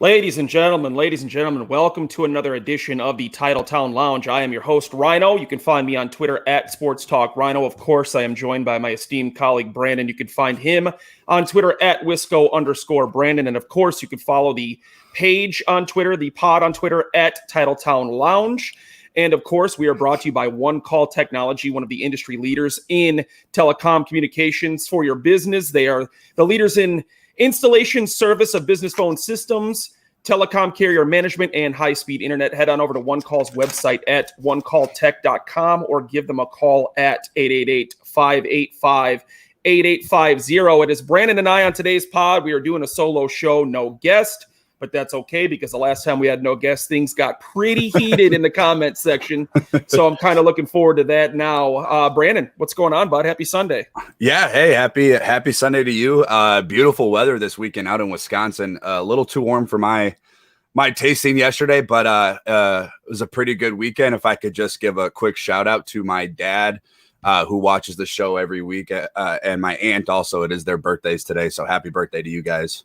Ladies and gentlemen, welcome to another edition of the Titletown Lounge. I am your host, Rhino. You can find me on Twitter at Sports Talk Rhino. Of course, I am joined by my esteemed colleague, Brandon. You can find him on Twitter at Wisco_Brandon. And of course, you can follow the page on Twitter, the pod on Twitter at Titletown Lounge. And of course, we are brought to you by One Call Technology, one of the industry leaders in telecom communications for your business. They are the leaders in installation service of business phone systems, telecom carrier management, and high-speed internet. Head on over to One Call's website at onecalltech.com or give them a call at 888-585-8850. It is Brandon and I on today's pod. We are doing a solo show, no guest, but that's okay because the last time we had no guest, things got pretty heated in the comment section. So I'm kind of looking forward to that now. Brandon, what's going on, bud? Happy Sunday. Yeah. Hey, happy Sunday to you. Beautiful weather this weekend out in Wisconsin. A little too warm for my tasting yesterday, but it was a pretty good weekend. If I could just give a quick shout out to my dad, who watches the show every week, and my aunt also. It is their birthdays today, so happy birthday to you guys.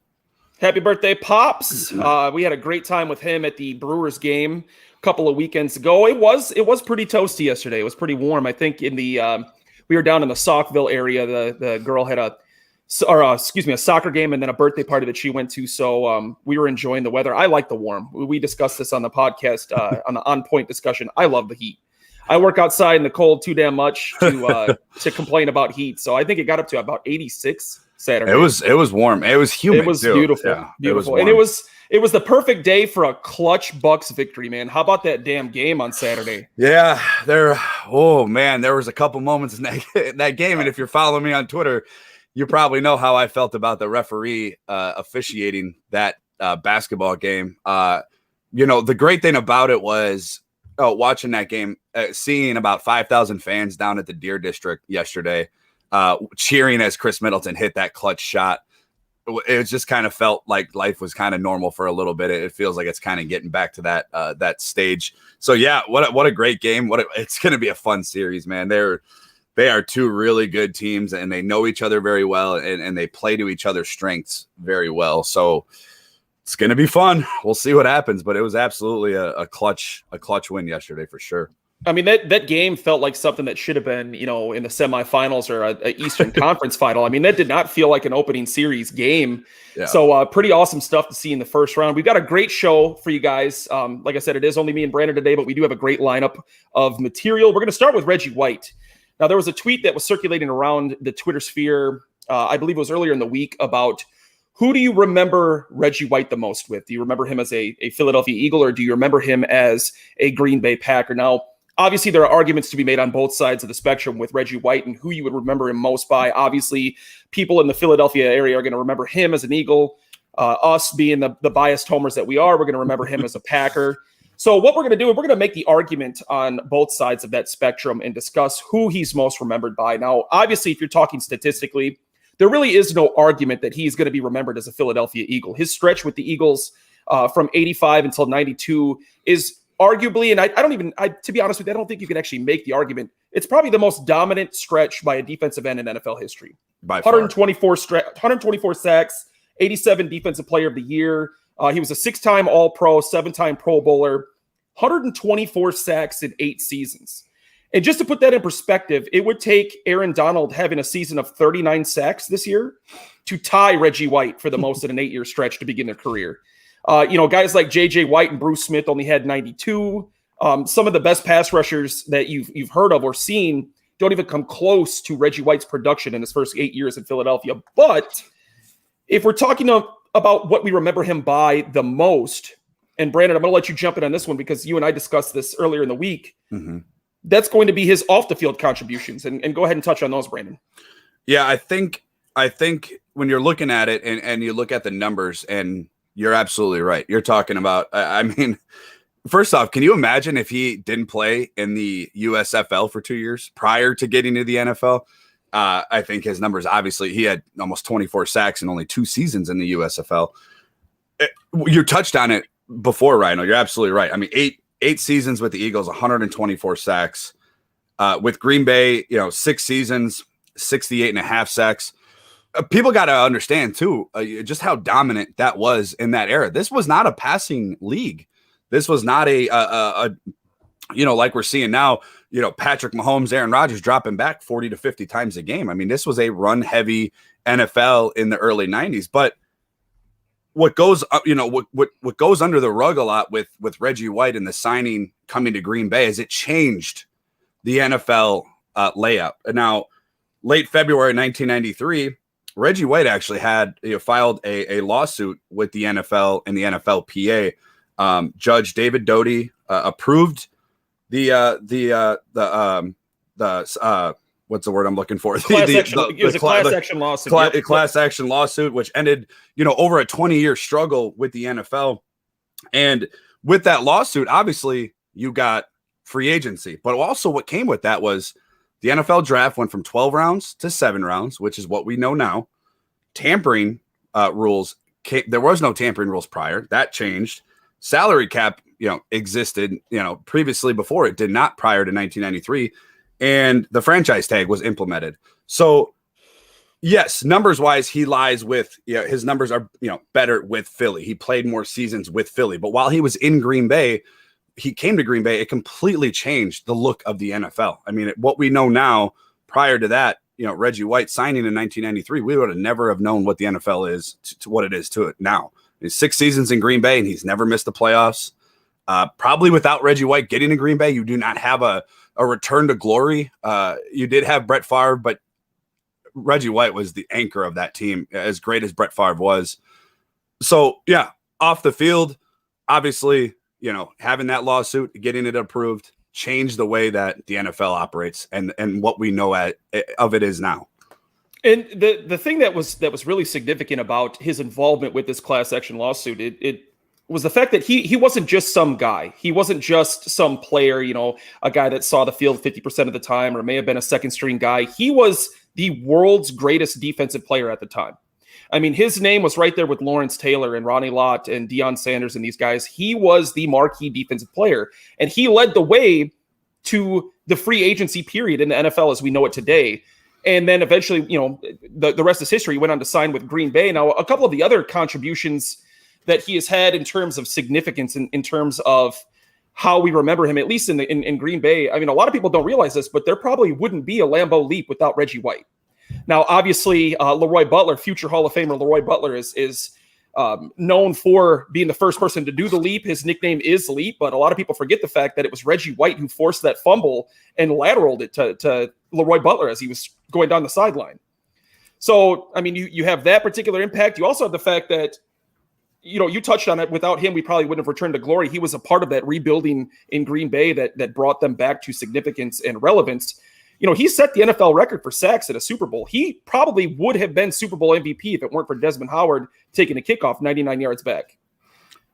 Happy birthday, Pops. We had a great time with him at the Brewers game a couple of weekends ago. It was pretty toasty yesterday. It was pretty warm. I think we were down in the Saukville area. The girl had a soccer game and then a birthday party that she went to. So we were enjoying the weather. I like the warm. We discussed this on the podcast, on the On Point discussion. I love the heat. I work outside in the cold too damn much to complain about heat. So I think it got up to about 86 Saturday. It was warm. It was humid. It was too. Beautiful. Yeah, beautiful. And it was the perfect day for a clutch Bucks victory, man. How about that damn game on Saturday? Yeah, there was a couple moments in that game. And if you're following me on Twitter, you probably know how I felt about the referee officiating that basketball game. The great thing about it was watching that game, seeing about 5,000 fans down at the Deer District yesterday, cheering as Chris Middleton hit that clutch shot. It just kind of felt like life was kind of normal for a little bit. It feels like it's kind of getting back to that stage. So yeah, what a great game. It's going to be a fun series, man. They are two really good teams, and they know each other very well, and they play to each other's strengths very well. So it's going to be fun. We'll see what happens, but it was absolutely a clutch win yesterday for sure. I mean, that game felt like something that should have been, in the semifinals or a Eastern Conference final. I mean, that did not feel like an opening series game. Yeah. So pretty awesome stuff to see in the first round. We've got a great show for you guys. Like I said, it is only me and Brandon today, but we do have a great lineup of material. We're going to start with Reggie White. Now, there was a tweet that was circulating around the Twitter sphere, I believe it was earlier in the week, about who do you remember Reggie White the most with? Do you remember him as a Philadelphia Eagle, or do you remember him as a Green Bay Packer? Now, obviously, there are arguments to be made on both sides of the spectrum with Reggie White and who you would remember him most by. Obviously, people in the Philadelphia area are going to remember him as an Eagle. Us being the biased homers that we are, we're going to remember him as a Packer. So what we're going to do is we're going to make the argument on both sides of that spectrum and discuss who he's most remembered by. Now, obviously, if you're talking statistically, there really is no argument that he's going to be remembered as a Philadelphia Eagle. His stretch with the Eagles from 85 until 92 is arguably, and to be honest with you, I don't think you can actually make the argument. It's probably the most dominant stretch by a defensive end in NFL history. By 124 sacks, 87 Defensive Player of the Year. He was a 6-time All-Pro, 7-time Pro Bowler, 124 sacks in 8 seasons. And just to put that in perspective, it would take Aaron Donald having a season of 39 sacks this year to tie Reggie White for the most in an 8-year stretch to begin their career. Guys like J.J. White and Bruce Smith only had 92. Some of the best pass rushers that you've heard of or seen don't even come close to Reggie White's production in his first 8 years in Philadelphia. But if we're talking about what we remember him by the most, and Brandon, I'm going to let you jump in on this one because you and I discussed this earlier in the week. Mm-hmm. That's going to be his off-the-field contributions. And go ahead and touch on those, Brandon. Yeah, I think when you're looking at it and you look at the numbers, and you're absolutely right. You're talking about, I mean, first off, can you imagine if he didn't play in the USFL for 2 years prior to getting to the NFL? I think his numbers, obviously, he had almost 24 sacks in only 2 seasons in the USFL. You touched on it before, Rhino. You're absolutely right. I mean, eight seasons with the Eagles, 124 sacks. With Green Bay, 6 seasons, 68.5 sacks. people got to understand too, just how dominant that was in that era. This was not a passing league. This was not a like we're seeing now, Patrick Mahomes, Aaron Rodgers dropping back 40 to 50 times a game. I mean, this was a run heavy NFL in the early 90s. But what goes up, what goes under the rug a lot with Reggie White and the signing coming to Green Bay is it changed the NFL layout. And now, late February 1993, Reggie White actually had filed a lawsuit with the NFL and the NFLPA. Judge David Doty approved the what's the word I'm looking for? It was a class action lawsuit. Class action lawsuit, which ended, over a 20-year struggle with the NFL. And with that lawsuit, obviously, you got free agency. But also what came with that was the NFL draft went from 12 rounds to 7 rounds, which is what we know now. Tampering rules, there was no tampering rules prior. That changed. Salary cap, existed, previously before. It did not prior to 1993. And the franchise tag was implemented. So, yes, numbers-wise, he lies with, his numbers are, better with Philly. He played more seasons with Philly. But while he was in Green Bay, he came to Green Bay, it completely changed the look of the NFL. I mean, what we know now, prior to that, Reggie White signing in 1993, we would have never have known what the NFL is to what it is to it now. He's 6 seasons in Green Bay, and he's never missed the playoffs. Probably without Reggie White getting to Green Bay, you do not have a return to glory. You did have Brett Favre, but Reggie White was the anchor of that team, as great as Brett Favre was. So, yeah, off the field, obviously, having that lawsuit, getting it approved, changed the way that the NFL operates and what we know of it is now. And the thing that was really significant about his involvement with this class action lawsuit, it was the fact that he wasn't just some guy. He wasn't just some player, a guy that saw the field 50% of the time or may have been a second string guy. He was the world's greatest defensive player at the time. I mean, his name was right there with Lawrence Taylor and Ronnie Lott and Deion Sanders and these guys. He was the marquee defensive player, and he led the way to the free agency period in the NFL as we know it today. And then eventually, the rest is history. He went on to sign with Green Bay. Now, a couple of the other contributions that he has had in terms of significance, in terms of how we remember him, at least in Green Bay. I mean, a lot of people don't realize this, but there probably wouldn't be a Lambeau Leap without Reggie White. Now, obviously, Leroy Butler, future Hall of Famer Leroy Butler, is known for being the first person to do the leap. His nickname is Leap, but a lot of people forget the fact that it was Reggie White who forced that fumble and lateraled it to Leroy Butler as he was going down the sideline. So, I mean, you have that particular impact. You also have the fact that, you touched on it. Without him, we probably wouldn't have returned to glory. He was a part of that rebuilding in Green Bay that brought them back to significance and relevance. He set the NFL record for sacks at a Super Bowl. He probably would have been Super Bowl MVP if it weren't for Desmond Howard taking a kickoff 99 yards back.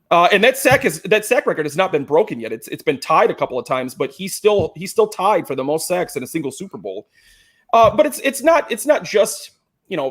And that sack record has not been broken yet. It's been tied a couple of times, but he's still tied for the most sacks in a single Super Bowl. But it's not just,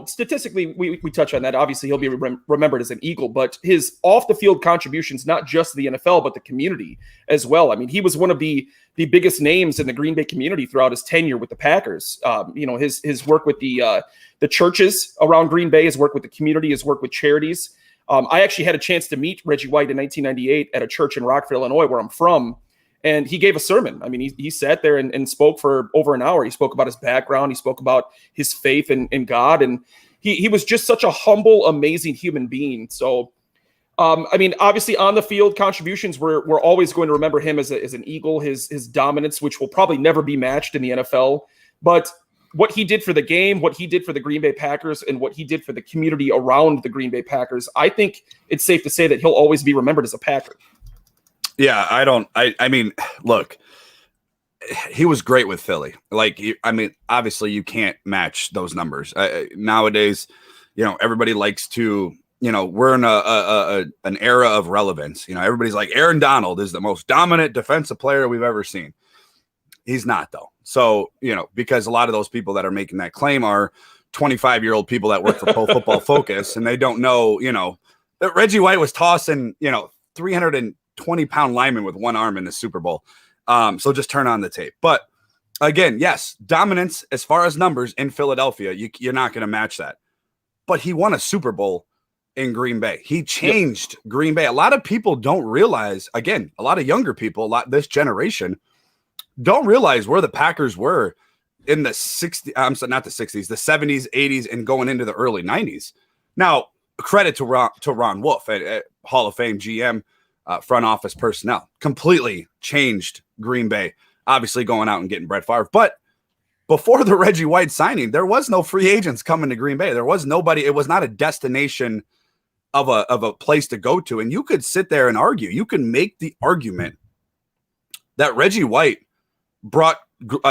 statistically, we touch on that. Obviously, he'll be remembered as an Eagle, but his off-the-field contributions, not just the NFL, but the community as well. I mean, he was one of the biggest names in the Green Bay community throughout his tenure with the Packers. His work with the churches around Green Bay, his work with the community, his work with charities. I actually had a chance to meet Reggie White in 1998 at a church in Rockford, Illinois, where I'm from. And he gave a sermon. I mean, he sat there and spoke for over an hour. He spoke about his background. He spoke about his faith in God. And he was just such a humble, amazing human being. So, I mean, obviously on the field contributions, we're always going to remember him as an Eagle, his dominance, which will probably never be matched in the NFL. But what he did for the game, what he did for the Green Bay Packers, and what he did for the community around the Green Bay Packers, I think it's safe to say that he'll always be remembered as a Packer. Yeah, I mean, look, he was great with Philly. Obviously you can't match those numbers. Nowadays, everybody likes to, we're in an era of relevance. Everybody's like, Aaron Donald is the most dominant defensive player we've ever seen. He's not, though. So, because a lot of those people that are making that claim are 25-year-old people that work for Pro Football Focus, and they don't know, that Reggie White was tossing, 320-pound lineman with one arm in the Super Bowl. So just turn on the tape. But again, yes, dominance as far as numbers in Philadelphia, you're not going to match that. but he won a Super Bowl in Green Bay. He changed Green Bay. A lot of people don't realize, again, a lot of younger people, this generation don't realize where the Packers were in the 60s. I'm sorry, not the 60s, the 70s, 80s, and going into the early 90s. Now, credit to Ron Wolf at Hall of Fame GM, front office personnel, completely changed Green Bay, obviously going out and getting Brett Favre. But before the Reggie White signing, there was no free agents coming to Green Bay. There was nobody. It was not a destination of a place to go to. And you could sit there and argue. You can make the argument that Reggie White brought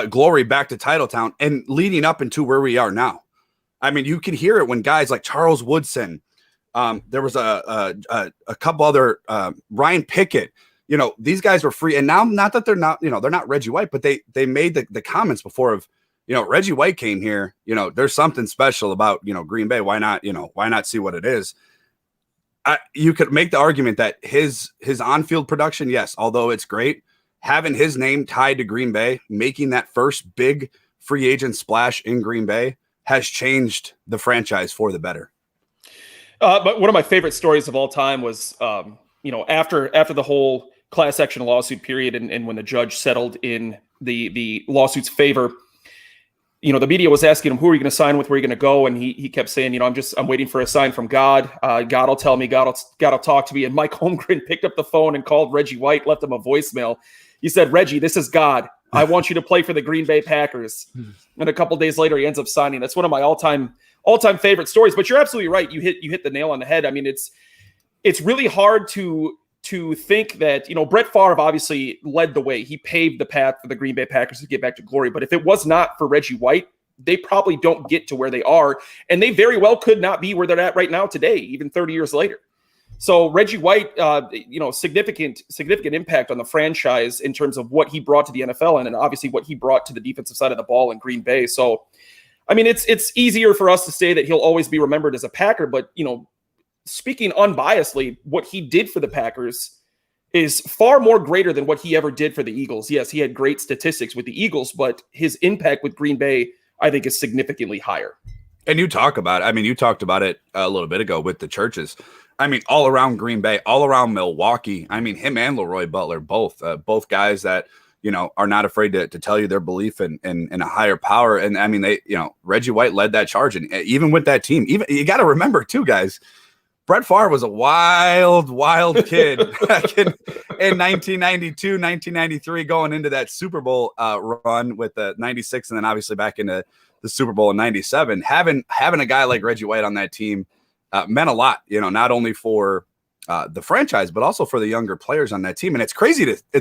glory back to Titletown and leading up into where we are now. I mean, you can hear it when guys like Charles Woodson, there was a couple other, Ryan Pickett, these guys were free. And now, not that they're not Reggie White, but they made the comments before of, Reggie White came here, there's something special about, Green Bay. Why not see what it is? You could make the argument that his on-field production, yes, although it's great, having his name tied to Green Bay, making that first big free agent splash in Green Bay has changed the franchise for the better. But one of my favorite stories of all time was, after the whole class action lawsuit period and when the judge settled in the lawsuit's favor, the media was asking him, who are you going to sign with? Where are you going to go? And he kept saying, I'm waiting for a sign from God. God will tell me, God will talk to me. And Mike Holmgren picked up the phone and called Reggie White, left him a voicemail. He said, Reggie, this is God. I want you to play for the Green Bay Packers. And a couple days later, he ends up signing. That's one of my all-time favorite stories. But you're absolutely right. You hit the nail on the head. I mean, it's really hard to think that, Brett Favre obviously led the way. He paved the path for the Green Bay Packers to get back to glory. But if it was not for Reggie White, they probably don't get to where they are. And they very well could not be where they're at right now today, even 30 years later. So Reggie White, significant impact on the franchise in terms of what he brought to the NFL and obviously what he brought to the defensive side of the ball in Green Bay. So, I mean, it's easier for us to say that he'll always be remembered as a Packer, but, speaking unbiasedly, what he did for the Packers is far more greater than what he ever did for the Eagles. Yes, he had great statistics with the Eagles, but his impact with Green Bay, I think, is significantly higher. And you talked about it a little bit ago with the churches. I mean, all around Green Bay, all around Milwaukee. I mean, him and Leroy Butler, both guys that, are not afraid to tell you their belief in a higher power. And I mean, Reggie White led that charge. And even with that team, you got to remember too, guys, Brett Favre was a wild kid back in 1992, 1993, going into that Super Bowl run with the 96 and then obviously back into the Super Bowl in 97. Having a guy like Reggie White on that team meant a lot, not only for the franchise, but also for the younger players on that team. And it's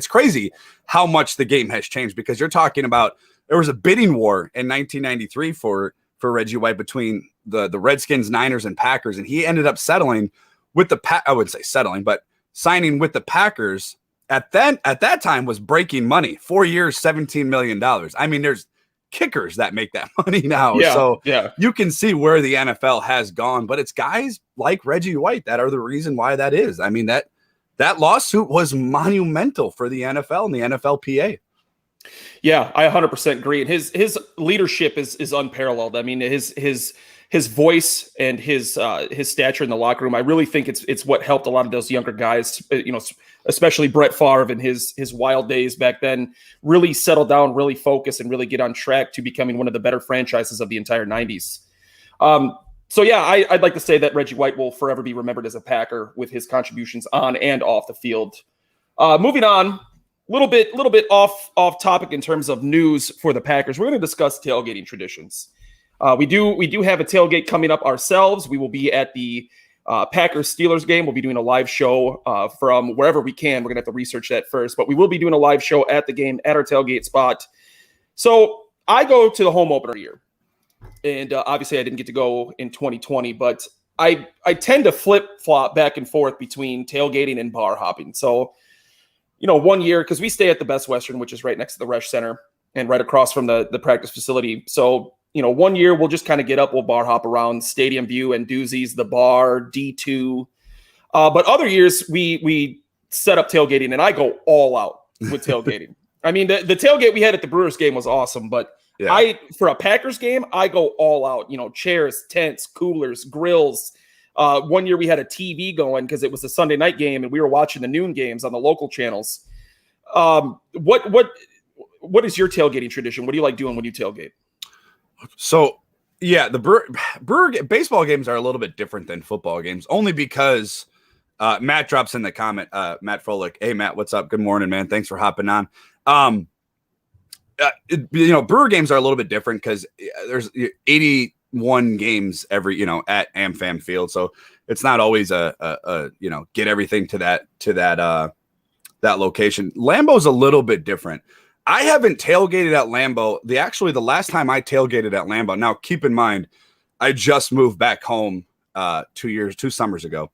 crazy how much the game has changed, because you're talking about, there was a bidding war in 1993 for Reggie White between the Redskins, Niners, and Packers. And he ended up settling with I wouldn't say settling, but signing with the Packers at that time was breaking money. 4 years, $17 million. I mean, there's kickers that make that money now. Yeah. You can see where the NFL has gone, but it's guys like Reggie White that are the reason why that is. I mean, that lawsuit was monumental for the NFL and the NFLPA. Yeah, I 100% agree. And his leadership is unparalleled. I mean, his voice and his stature in the locker room, I really think it's what helped a lot of those younger guys, especially Brett Favre in his wild days back then, really settle down, really focus, and really get on track to becoming one of the better franchises of the entire 90s. So yeah, I'd like to say that Reggie White will forever be remembered as a Packer with his contributions on and off the field. Moving on, a little bit off topic in terms of news for the Packers. We're going to discuss tailgating traditions. We do have a tailgate coming up ourselves. We will be at the Packers-Steelers game. We'll be doing a live show from wherever we can. We're going to have to research that first, but we will be doing a live show at the game at our tailgate spot. So I go to the home opener here, and obviously I didn't get to go in 2020, but I tend to flip-flop back and forth between tailgating and bar hopping. So, 1 year, because we stay at the Best Western, which is right next to the Resch Center and right across from the practice facility. So, 1 year we'll just kind of get up, we'll bar hop around Stadium View and Doozies, the bar, D2. But other years we set up tailgating, and I go all out with tailgating. I mean, the tailgate we had at the Brewers game was awesome, but Yeah. For a Packers game, I go all out, chairs, tents, coolers, grills. One year we had a TV going because it was a Sunday night game and we were watching the noon games on the local channels. What is your tailgating tradition? What do you like doing when you tailgate? So, yeah, the baseball games are a little bit different than football games, only because Matt drops in the comment, Matt Froelich. Hey, Matt, what's up? Good morning, man. Thanks for hopping on. Brewer games are a little bit different because there's 81 games every, at AmFam Field. So it's not always a get everything to that location. Lambeau's a little bit different. I haven't tailgated at Lambeau. The last time I tailgated at Lambeau, now keep in mind, I just moved back home 2 summers ago.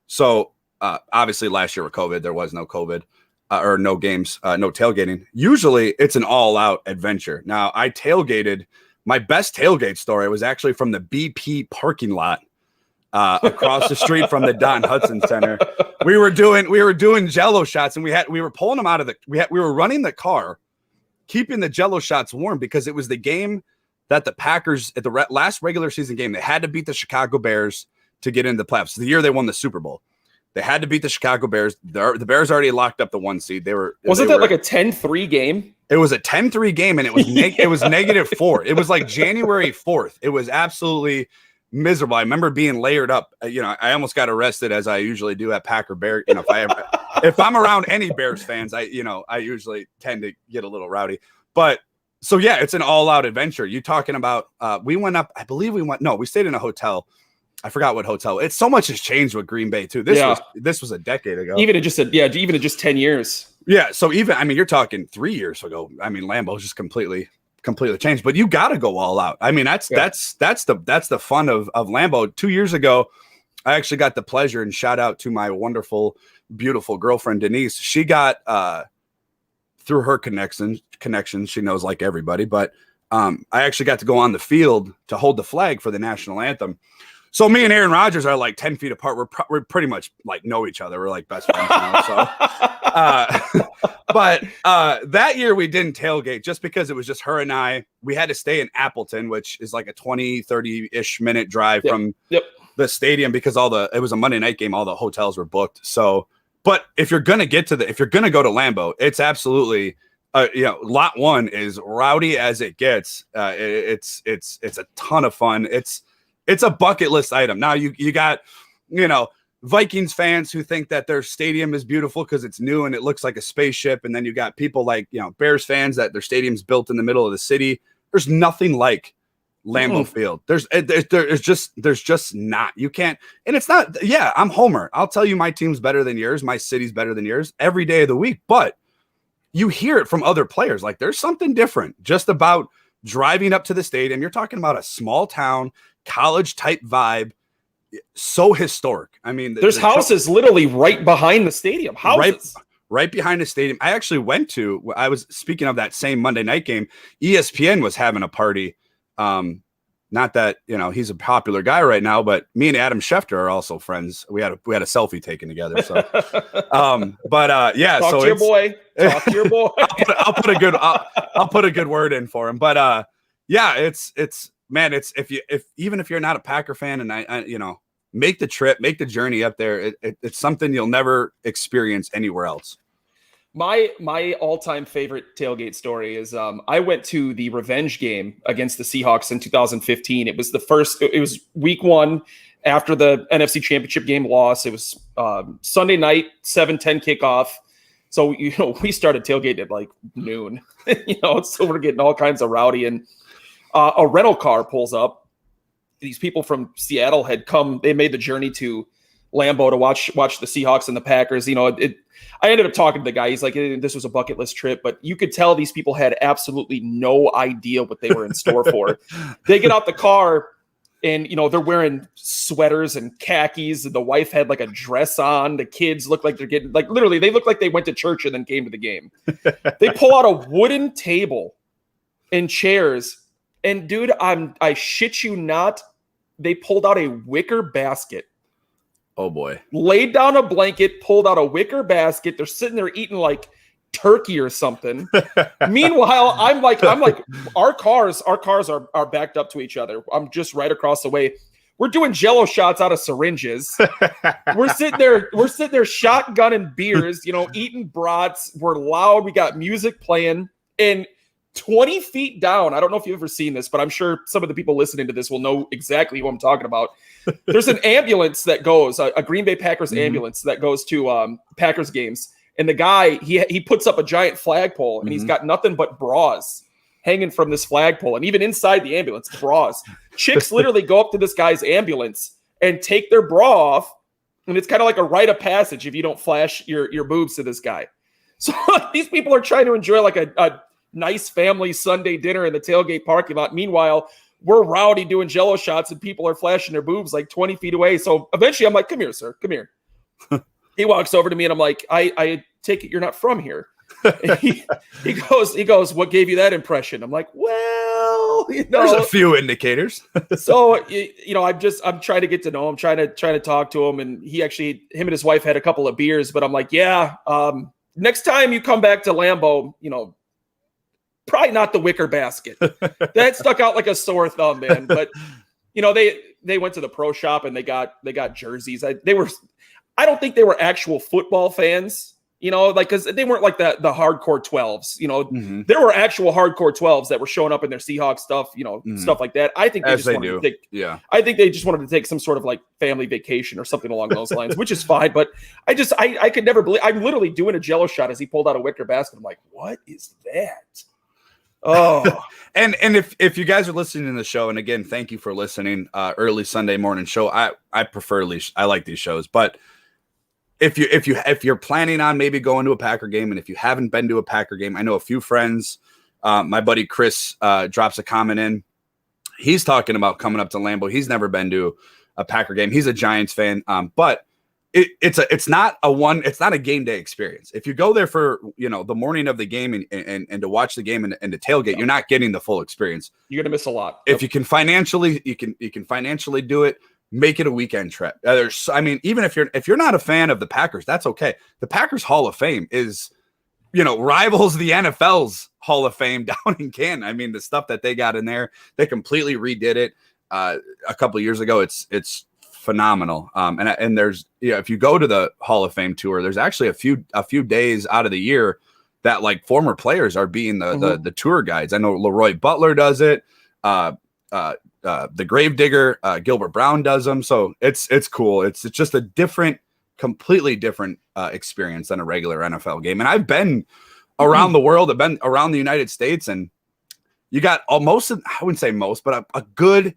So obviously last year with COVID, there was no COVID or no games, no tailgating. Usually it's an all out adventure. Now I tailgated, my best tailgate story was actually from the BP parking lot across the street from the Don Hudson Center. We were doing Jello shots and we were pulling them out of we were running the car, keeping the Jello shots warm because it was the game that the Packers at the last regular season game, they had to beat the Chicago Bears to get into the playoffs. The year they won the Super Bowl, they had to beat the Chicago Bears. The Bears already locked up the 1 seed. Wasn't that like a 10-3 game? It was a 10-3 game, and it was it was -4. It was like January 4th. It was absolutely miserable. I remember being layered up. I almost got arrested, as I usually do at Packer Bear. If I'm around any Bears fans, I usually tend to get a little rowdy. But so yeah, it's an all-out adventure. You talking about? We went up. I believe we stayed in a hotel. I forgot what hotel. It's so much has changed with Green Bay too. This was a decade ago. Even in just 10 years. Yeah. So you're talking 3 years ago. Lambeau's just completely changed. But you got to go all out. That's the fun of Lambeau. 2 years ago, I actually got the pleasure, and shout out to my wonderful, beautiful girlfriend Denise. She got through her connections. She knows like everybody, but I actually got to go on the field to hold the flag for the national anthem. So me and Aaron Rodgers are like 10 feet apart. We're pretty much like know each other. We're like best friends now. So, but that year we didn't tailgate just because it was just her and I. We had to stay in Appleton, which is like a 20-30-ish minute drive from the stadium because it was a Monday night game. All the hotels were booked. So, but if you're going to go to Lambeau, it's absolutely, lot one is rowdy as it gets. It's a ton of fun. It's a bucket list item. Now you got, Vikings fans who think that their stadium is beautiful because it's new and it looks like a spaceship. And then you got people like, Bears fans that their stadium's built in the middle of the city. There's nothing like Lambeau Field. There's just not. You can't. And it's not. Yeah, I'm Homer. I'll tell you my team's better than yours. My city's better than yours every day of the week. But you hear it from other players. Like there's something different just about driving up to the stadium. You're talking about a small town, college type vibe, so historic. There's houses literally right behind the stadium. Right behind the stadium. I actually I was speaking of that same Monday night game. ESPN was having a party. Not that he's a popular guy right now, but me and Adam Schefter are also friends. We had a selfie taken together. So, yeah. Talk to your boy. Talk to your boy. I'll put a good word in for him. But yeah, it's. Man, even if you're not a Packer fan and I make the trip, make the journey up there, it's something you'll never experience anywhere else. My all-time favorite tailgate story is I went to the revenge game against the Seahawks in 2015. It was week 1 after the NFC Championship game loss. It was Sunday night, 7:10 kickoff. So we started tailgating at like noon. So we're getting all kinds of rowdy, and a rental car pulls up. These people from Seattle had come. They made the journey to Lambeau to watch the Seahawks and the Packers. I ended up talking to the guy. He's like, this was a bucket list trip, but you could tell these people had absolutely no idea what they were in store for. They get out the car and, they're wearing sweaters and khakis. And the wife had like a dress on. The kids look like they're getting literally, they look like they went to church and then came to the game. They pull out a wooden table and chairs. And dude, I shit you not, they pulled out a wicker basket. Oh boy. Laid down a blanket, pulled out a wicker basket. They're sitting there eating like turkey or something. Meanwhile, I'm like, our cars are backed up to each other. I'm just right across the way. We're doing Jello shots out of syringes. We're sitting there shotgunning beers, eating brats. We're loud. We got music playing. And 20 feet down, I don't know if you've ever seen this, but I'm sure some of the people listening to this will know exactly what I'm talking about. There's an ambulance that goes, a Green Bay Packers ambulance that goes to Packers games. And the guy, he puts up a giant flagpole, and he's got nothing but bras hanging from this flagpole. And even inside the ambulance, bras. Chicks literally go up to this guy's ambulance and take their bra off. And it's kind of like a rite of passage if you don't flash your boobs to this guy. So these people are trying to enjoy like a nice family Sunday dinner in the tailgate parking lot. Meanwhile, we're rowdy doing Jello shots and people are flashing their boobs like 20 feet away. So eventually I'm like, come here, sir. Come here. He walks over to me and I'm like, I take it you're not from here. He goes, what gave you that impression? I'm like, well, there's a few indicators. So, I'm trying to get to know him, trying to talk to him. And him and his wife had a couple of beers, but I'm like, yeah, next time you come back to Lambeau, probably not the wicker basket. That stuck out like a sore thumb, man. But, they went to the pro shop and they got jerseys. I don't think they were actual football fans. because they weren't like the hardcore 12s. There were actual hardcore 12s that were showing up in their Seahawks stuff, stuff like that. I think I think they just wanted to take some sort of like family vacation or something along those lines, which is fine. But I could never believe I'm literally doing a Jello shot as he pulled out a wicker basket. I'm like, what is that? Oh, and if you guys are listening to the show, and again, thank you for listening. Early Sunday morning show. I prefer I like these shows, but if you're planning on maybe going to a Packer game, and if you haven't been to a Packer game, I know a few friends. My buddy Chris drops a comment in. He's talking about coming up to Lambeau. He's never been to a Packer game. He's a Giants fan, but it's not a game day experience. If you go there for the morning of the game and to watch the game and to tailgate, you're not getting the full experience. You're gonna miss a lot. If you can financially, you can financially do it. Make it a weekend trip. Even if you're not a fan of the Packers, that's okay. The Packers Hall of Fame is, rivals the NFL's Hall of Fame down in Canton. The stuff that they got in there, they completely redid it a couple of years ago. It's phenomenal. And there's, if you go to the Hall of Fame tour, there's actually a few days out of the year that like former players are being the tour guides. I know Leroy Butler does it. The Gravedigger, Gilbert Brown does them. So it's cool. It's just a completely different experience than a regular NFL game. And I've been around the world. I've been around the United States, and you got I wouldn't say most, but a good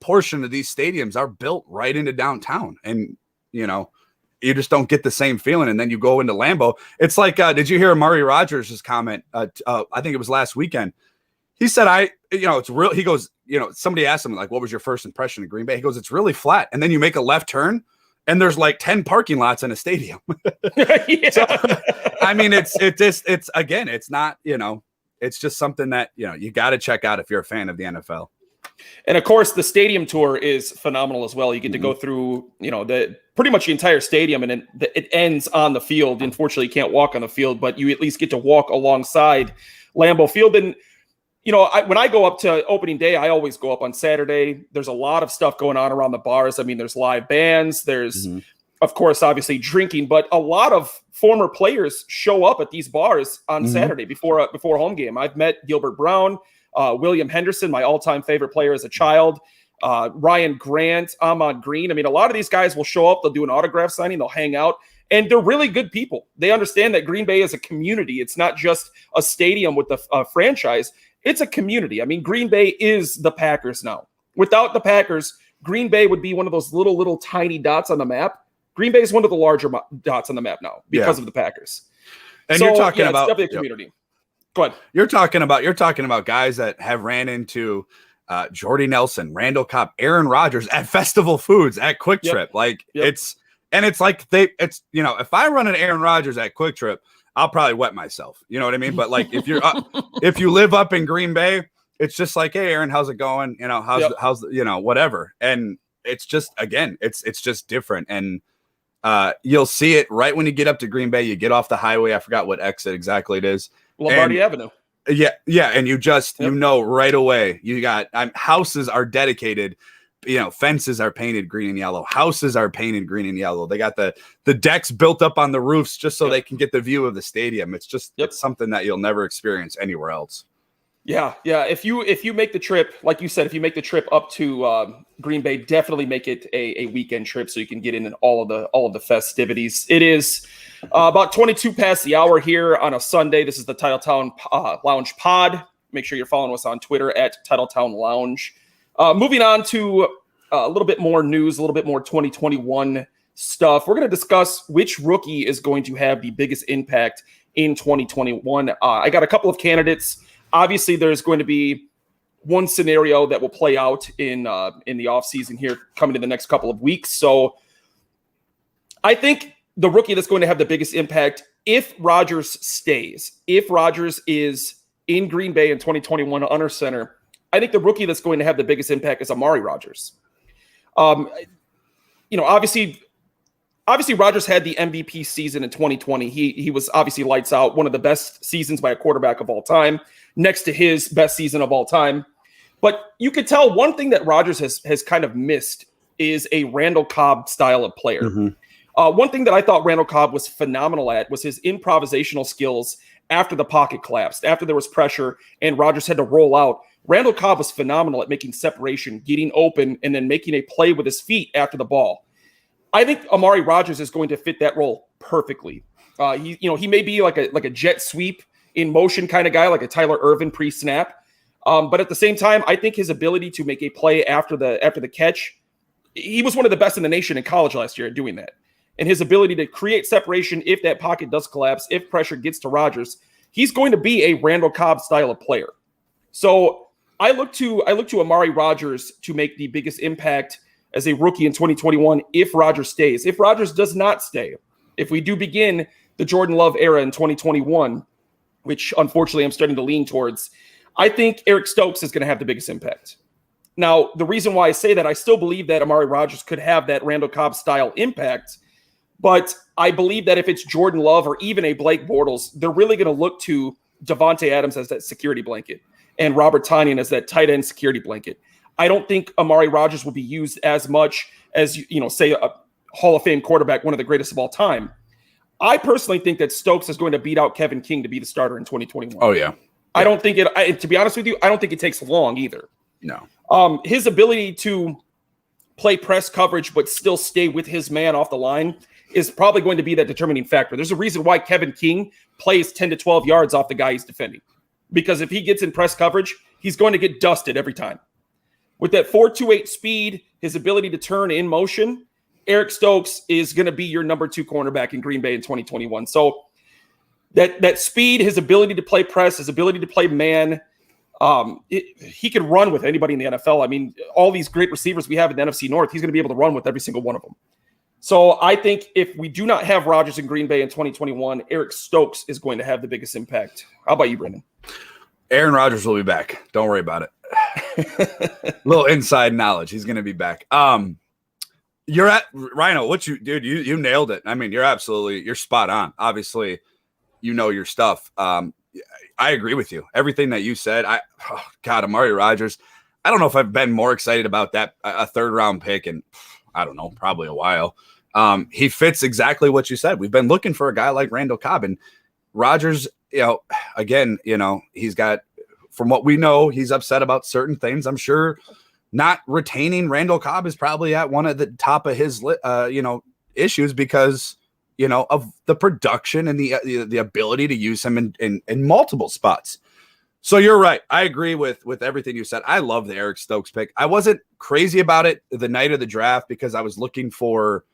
portion of these stadiums are built right into downtown. And, you just don't get the same feeling. And then you go into Lambeau. It's like, did you hear Amari Rogers' comment? I think it was last weekend. He said, it's real. He goes, somebody asked him, like, what was your first impression of Green Bay? He goes, it's really flat. And then you make a left turn and there's like 10 parking lots in a stadium. So, it's not, it's just something that, you got to check out if you're a fan of the NFL. And of course, the stadium tour is phenomenal as well. You get to go through, pretty much the entire stadium, and it ends on the field. Unfortunately, you can't walk on the field, but you at least get to walk alongside Lambeau Field. And when I go up to opening day, I always go up on Saturday. There's a lot of stuff going on around the bars. There's live bands. There's, of course, obviously drinking, but a lot of former players show up at these bars on Saturday before a home game. I've met Gilbert Brown, William Henderson, my all-time favorite player as a child, Ryan Grant, Ahmad Green. A lot of these guys will show up. They'll do an autograph signing. They'll hang out. And they're really good people. They understand that Green Bay is a community. It's not just a stadium with a franchise. It's a community. Green Bay is the Packers now. Without the Packers, Green Bay would be one of those little tiny dots on the map. Green Bay is one of the larger dots on the map now because of the Packers. And you're talking about it's definitely a community. Go ahead. You're talking about guys that have ran into Jordy Nelson, Randall Cobb, Aaron Rodgers at Festival Foods, at Quick Trip. If I run an Aaron Rodgers at Quick Trip, I'll probably wet myself. You know what I mean? But like, if if you live up in Green Bay, it's just like, hey, Aaron, how's it going? How's whatever. And it's just, again, it's just different. And You'll see it right when you get up to Green Bay. You get off the highway. I forgot what exit exactly it is. Lombardi Avenue. Yeah. And you just, you know, right away, you got houses are dedicated. You know, fences are painted green and yellow. Houses are painted green and yellow. They got the decks built up on the roofs just so they can get the view of the stadium. It's just it's something that you'll never experience anywhere else. Yeah. If you make the trip, like you said, if you make the trip up to Green Bay, definitely make it a weekend trip so you can get in all of the festivities. It is about 22 past the hour here on a Sunday. This is the Titletown Lounge pod. Make sure you're following us on Twitter at Titletown Lounge. Moving on to a little bit more news, a little bit more 2021 stuff. We're going to discuss which rookie is going to have the biggest impact in 2021. I got a couple of candidates. Obviously, there's going to be one scenario that will play out in the offseason here coming in the next couple of weeks. So I think the rookie that's going to have the biggest impact, if Rodgers stays, if Rodgers is in Green Bay in 2021 under center, I think the rookie that's going to have the biggest impact is Amari Rogers. Obviously Rodgers had the MVP season in 2020. He was obviously lights out, one of the best seasons by a quarterback of all time, next to his best season of all time. But you could tell one thing that Rodgers has kind of missed is a Randall Cobb style of player. Mm-hmm. One thing that I thought Randall Cobb was phenomenal at was his improvisational skills after the pocket collapsed, after there was pressure and Rodgers had to roll out. Randall Cobb was phenomenal at making separation, getting open, and then making a play with his feet after the ball. I think Amari Rogers is going to fit that role perfectly. He may be like a jet sweep in motion kind of guy, like a Tyler Ervin pre-snap. But at the same time, I think his ability to make a play after the catch, he was one of the best in the nation in college last year at doing that. And his ability to create separation if that pocket does collapse, if pressure gets to Rodgers, he's going to be a Randall Cobb style of player. So I look to Amari Rogers to make the biggest impact as a rookie in 2021 if Rodgers stays. If Rodgers does not stay, if we do begin the Jordan Love era in 2021, which unfortunately I'm starting to lean towards, I think Eric Stokes is going to have the biggest impact. Now, the reason why I say that, I still believe that Amari Rogers could have that Randall Cobb style impact, but I believe that if it's Jordan Love or even a Blake Bortles, they're really going to look to Devontae Adams as that security blanket and Robert Tonyan as that tight end security blanket. I don't think Amari Rogers will be used as much as, say a Hall of Fame quarterback, one of the greatest of all time. I personally think that Stokes is going to beat out Kevin King to be the starter in 2021. Oh, yeah. I don't think to be honest with you, I don't think it takes long either. No. His ability to play press coverage but still stay with his man off the line is probably going to be that determining factor. There's a reason why Kevin King plays 10 to 12 yards off the guy he's defending. Because if he gets in press coverage, he's going to get dusted every time. With that 4.28 speed, his ability to turn in motion, Eric Stokes is going to be your number 2 cornerback in Green Bay in 2021. So that speed, his ability to play press, his ability to play man, he can run with anybody in the NFL. I mean, all these great receivers we have in the NFC North, he's going to be able to run with every single one of them. So I think if we do not have Rodgers in Green Bay in 2021, Eric Stokes is going to have the biggest impact. How about you, Brendan? Aaron Rodgers will be back. Don't worry about it. Little inside knowledge. He's going to be back. You're at Rhino. You nailed it. I mean, you're spot on. Obviously, you know your stuff. I agree with you. Everything that you said. Amari Rogers. I don't know if I've been more excited about that a 3rd round pick in, I don't know, probably a while. He fits exactly what you said. We've been looking for a guy like Randall Cobb, and Rodgers, again, he's got, from what we know, he's upset about certain things. I'm sure not retaining Randall Cobb is probably at one of the top of his, issues because, of the production and the ability to use him in multiple spots. So you're right. I agree with everything you said. I love the Eric Stokes pick. I wasn't crazy about it the night of the draft because I was looking for,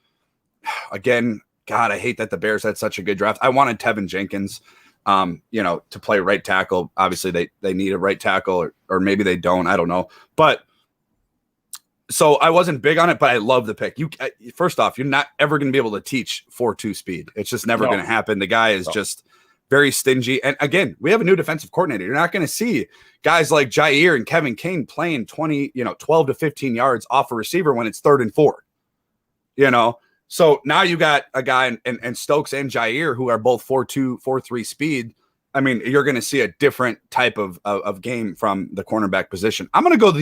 again, God, I hate that the Bears had such a good draft. I wanted Tevin Jenkins, to play right tackle. Obviously, they need a right tackle, or maybe they don't. I don't know. But so I wasn't big on it, but I love the pick. First off, you're not ever going to be able to teach 4.2 speed. It's just never going to happen. The guy is just very stingy. And again, we have a new defensive coordinator. You're not going to see guys like Jair and Kevin King playing 12 to 15 yards off a receiver when it's 3rd and 4. So now you got a guy and Stokes and Jair who are both 4.2, 4.3 speed. I mean, you're going to see a different type of game from the cornerback position. I'm going to go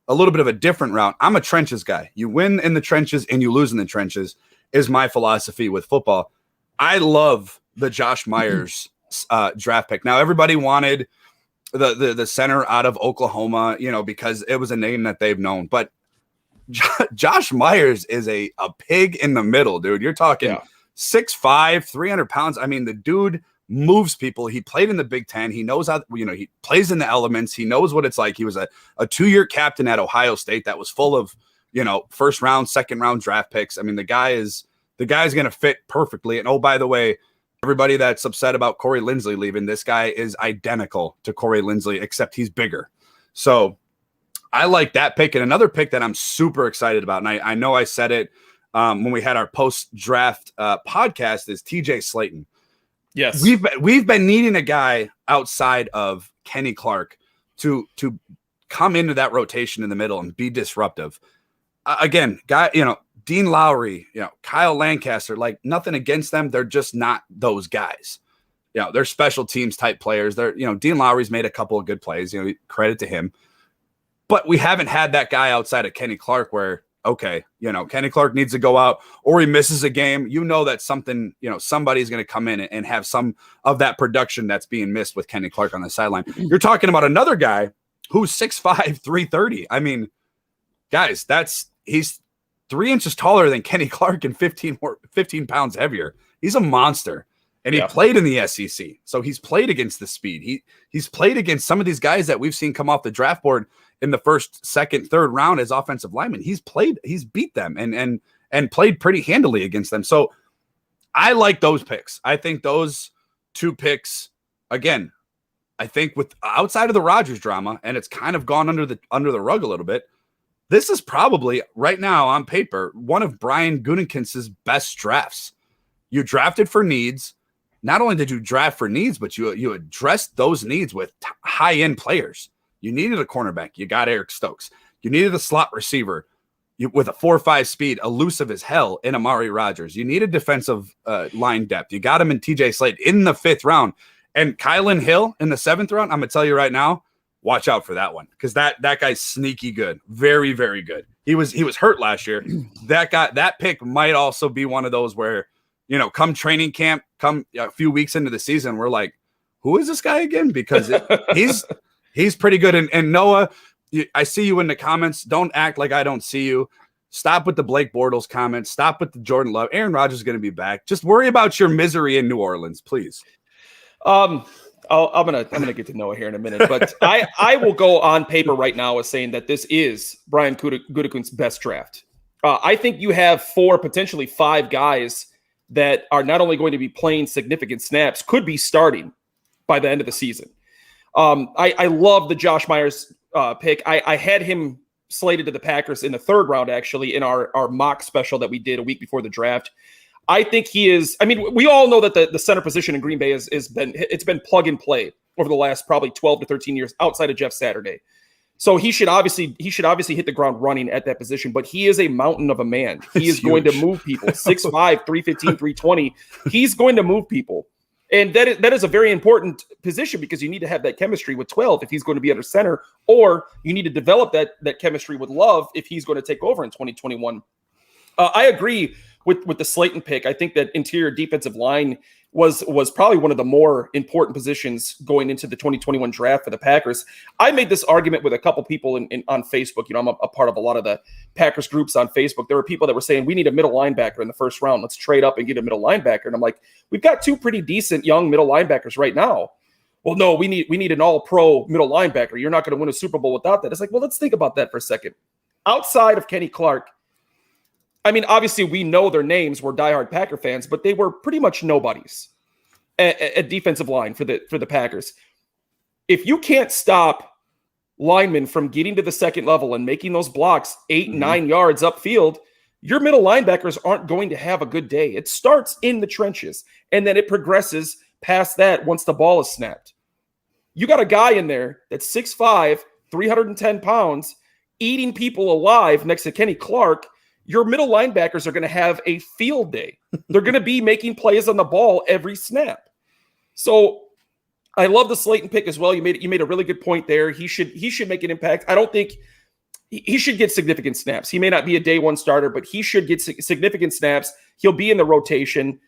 a little bit of a different route. I'm a trenches guy. You win in the trenches and you lose in the trenches is my philosophy with football. I love the Josh Myers draft pick. Now, everybody wanted the center out of Oklahoma, because it was a name that they've known. But Josh Myers is a pig in the middle, dude. You're talking 6'5", 300 pounds. I mean, the dude moves people. He played in the Big Ten. He knows how, he plays in the elements. He knows what it's like. He was a 2-year captain at Ohio State that was full of, first round, second round draft picks. I mean, the guy's going to fit perfectly. And oh, by the way, everybody that's upset about Corey Linsley leaving, this guy is identical to Corey Linsley, except he's bigger. So I like that pick. And another pick that I'm super excited about, and I know I said it when we had our post-draft podcast, is TJ Slayton. Yes. We've been needing a guy outside of Kenny Clark to come into that rotation in the middle and be disruptive. Again, Dean Lowry, Kyle Lancaster, like nothing against them. They're just not those guys. They're special teams type players. Dean Lowry's made a couple of good plays, credit to him. But we haven't had that guy outside of Kenny Clark where, okay, Kenny Clark needs to go out or he misses a game. That something, somebody's going to come in and have some of that production that's being missed with Kenny Clark on the sideline. You're talking about another guy who's 6'5", 330. I mean, guys, he's 3 inches taller than Kenny Clark and 15 pounds heavier. He's a monster. And he played in the SEC. So he's played against the speed. He's played against some of these guys that we've seen come off the draft board in the first, second, third round as offensive linemen. He's beat them and played pretty handily against them. So I like those picks. I think those two picks, again, I think with outside of the Rodgers drama, and it's kind of gone under the rug a little bit, this is probably right now on paper one of Brian Gutekunst's best drafts. You drafted for needs. Not only did you draft for needs, but you addressed those needs with high-end players. You needed a cornerback. You got Eric Stokes. You needed a slot receiver with a 4.5 speed, elusive as hell in Amari Rogers. You needed defensive line depth. You got him in TJ Slayton in the 5th round. And Kylan Hill in the 7th round, I'm going to tell you right now, watch out for that one because that guy's sneaky good. Very, very good. He was hurt last year. That pick might also be one of those where, come training camp, come a few weeks into the season, we're like, who is this guy again? Because he's pretty good. And Noah, I see you in the comments. Don't act like I don't see you. Stop with the Blake Bortles comments. Stop with the Jordan Love. Aaron Rodgers is going to be back. Just worry about your misery in New Orleans, please. I'm gonna get to Noah here in a minute, but I will go on paper right now as saying that this is Brian Gutekunst's best draft. I think you have 4, potentially 5 guys that are not only going to be playing significant snaps, could be starting by the end of the season. I love the Josh Myers pick. I had him slated to the Packers in the 3rd round, actually, in our mock special that we did a week before the draft. I think he is. I mean, we all know that the center position in Green Bay has been plug and play over the last probably 12 to 13 years outside of Jeff Saturday. So he should obviously hit the ground running at that position, but he is a mountain of a man. He is going to move people. 6'5", 315, 320. He's going to move people. And that is a very important position because you need to have that chemistry with 12 if he's going to be under center, or you need to develop that chemistry with Love if he's going to take over in 2021. I agree with the Slayton pick. I think that interior defensive line was probably one of the more important positions going into the 2021 draft for the Packers. I made this argument with a couple people on Facebook. I'm a part of a lot of the Packers groups on Facebook. There were people that were saying, we need a middle linebacker in the 1st round. Let's trade up and get a middle linebacker. And I'm like, we've got 2 pretty decent young middle linebackers right now. Well, no, we need an all-pro middle linebacker. You're not going to win a Super Bowl without that. It's like, well, let's think about that for a second. Outside of Kenny Clark, I mean, obviously, we know their names. We're diehard Packer fans, but they were pretty much nobodies at defensive line for the Packers. If you can't stop linemen from getting to the 2nd level and making those blocks 8, 9 yards upfield, your middle linebackers aren't going to have a good day. It starts in the trenches, and then it progresses past that once the ball is snapped. You got a guy in there that's 6'5", 310 pounds, eating people alive next to Kenny Clark. your middle linebackers are going to have a field day. They're going to be making plays on the ball every snap. So I love the Slayton pick as well. You made a really good point there. He should make an impact. I don't think he should get significant snaps. He may not be a day one starter, but he should get significant snaps. He'll be in the rotation.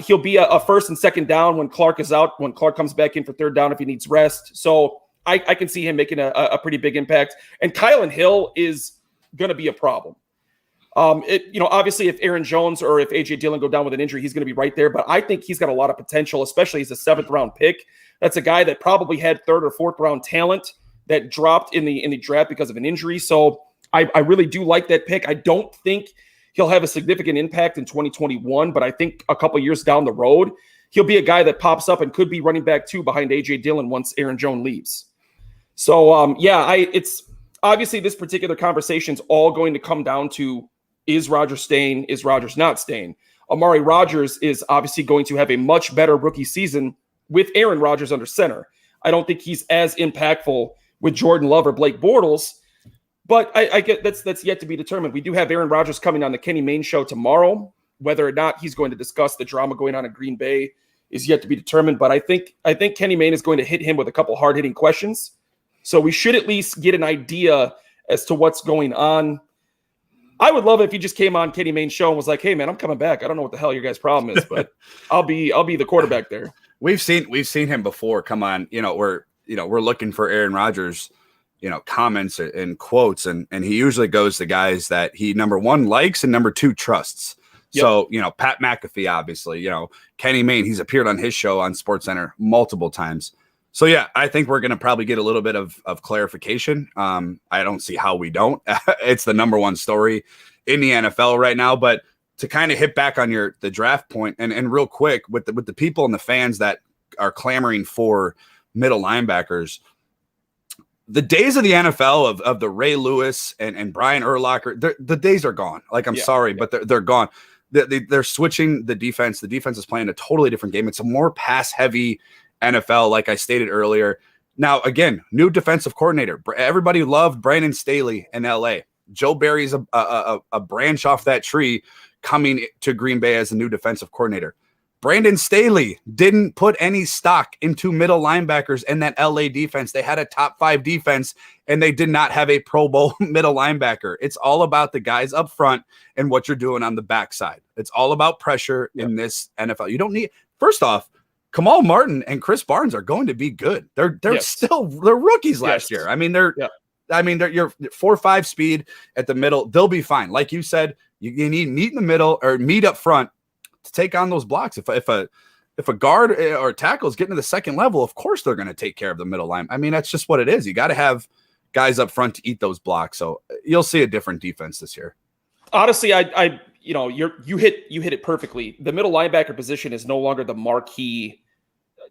He'll be a first and second down when Clark is out, when Clark comes back in for third down if he needs rest. So I can see him making a pretty big impact. And Kylan Hill is going to be a problem. Obviously if Aaron Jones or if A.J. Dillon go down with an injury, he's going to be right there. But I think he's got a lot of potential, especially as a 7th round pick. That's a guy that probably had 3rd or 4th round talent that dropped in the draft because of an injury. So I really do like that pick. I don't think he'll have a significant impact in 2021, but I think a couple years down the road, he'll be a guy that pops up and could be running back 2 behind A.J. Dillon once Aaron Jones leaves. So, it's obviously this particular conversation is all going to come down to, is Rodgers staying? Is Rodgers not staying? Amari Rogers is obviously going to have a much better rookie season with Aaron Rodgers under center. I don't think he's as impactful with Jordan Love or Blake Bortles, but I get that's yet to be determined. We do have Aaron Rodgers coming on the Kenny Mayne show tomorrow. Whether or not he's going to discuss the drama going on in Green Bay is yet to be determined. But I think Kenny Mayne is going to hit him with a couple hard-hitting questions. So we should at least get an idea as to what's going on. I would love it if he just came on Kenny Mayne's show and was like, "Hey man, I'm coming back. I don't know what the hell your guys' problem is, but I'll be the quarterback there." We've seen him before come on. We're looking for Aaron Rodgers, comments and quotes, and he usually goes to guys that he, number 1, likes and number 2, trusts. Yep. So, Pat McAfee, obviously, Kenny Mayne, he's appeared on his show on SportsCenter multiple times. So, yeah, I think we're going to probably get a little bit of clarification. I don't see how we don't. It's the number 1 story in the NFL right now. But to kind of hit back on the draft point and real quick with the people and the fans that are clamoring for middle linebackers, the days of the NFL of the Ray Lewis and Brian Urlacher, the days are gone. Like, I'm sorry, but they're gone. They're switching the defense. The defense is playing a totally different game. It's a more pass-heavy NFL, like I stated earlier. Now, again, new defensive coordinator. Everybody loved Brandon Staley in L.A. Joe Barry's a branch off that tree coming to Green Bay as a new defensive coordinator. Brandon Staley didn't put any stock into middle linebackers in that LA defense. They had a top 5 defense, and they did not have a Pro Bowl middle linebacker. It's all about the guys up front and what you're doing on the backside. It's all about pressure in this NFL. You don't need, first off, Kamal Martin and Chris Barnes are going to be good. They're rookies last year. I mean, they're your 4.5 speed at the middle. They'll be fine. Like you said, you need meat in the middle or meat up front to take on those blocks. If a guard or a tackle is getting to the second level, of course they're going to take care of the middle line. I mean, that's just what it is. You got to have guys up front to eat those blocks. So you'll see a different defense this year. Honestly, you hit it perfectly. The middle linebacker position is no longer the marquee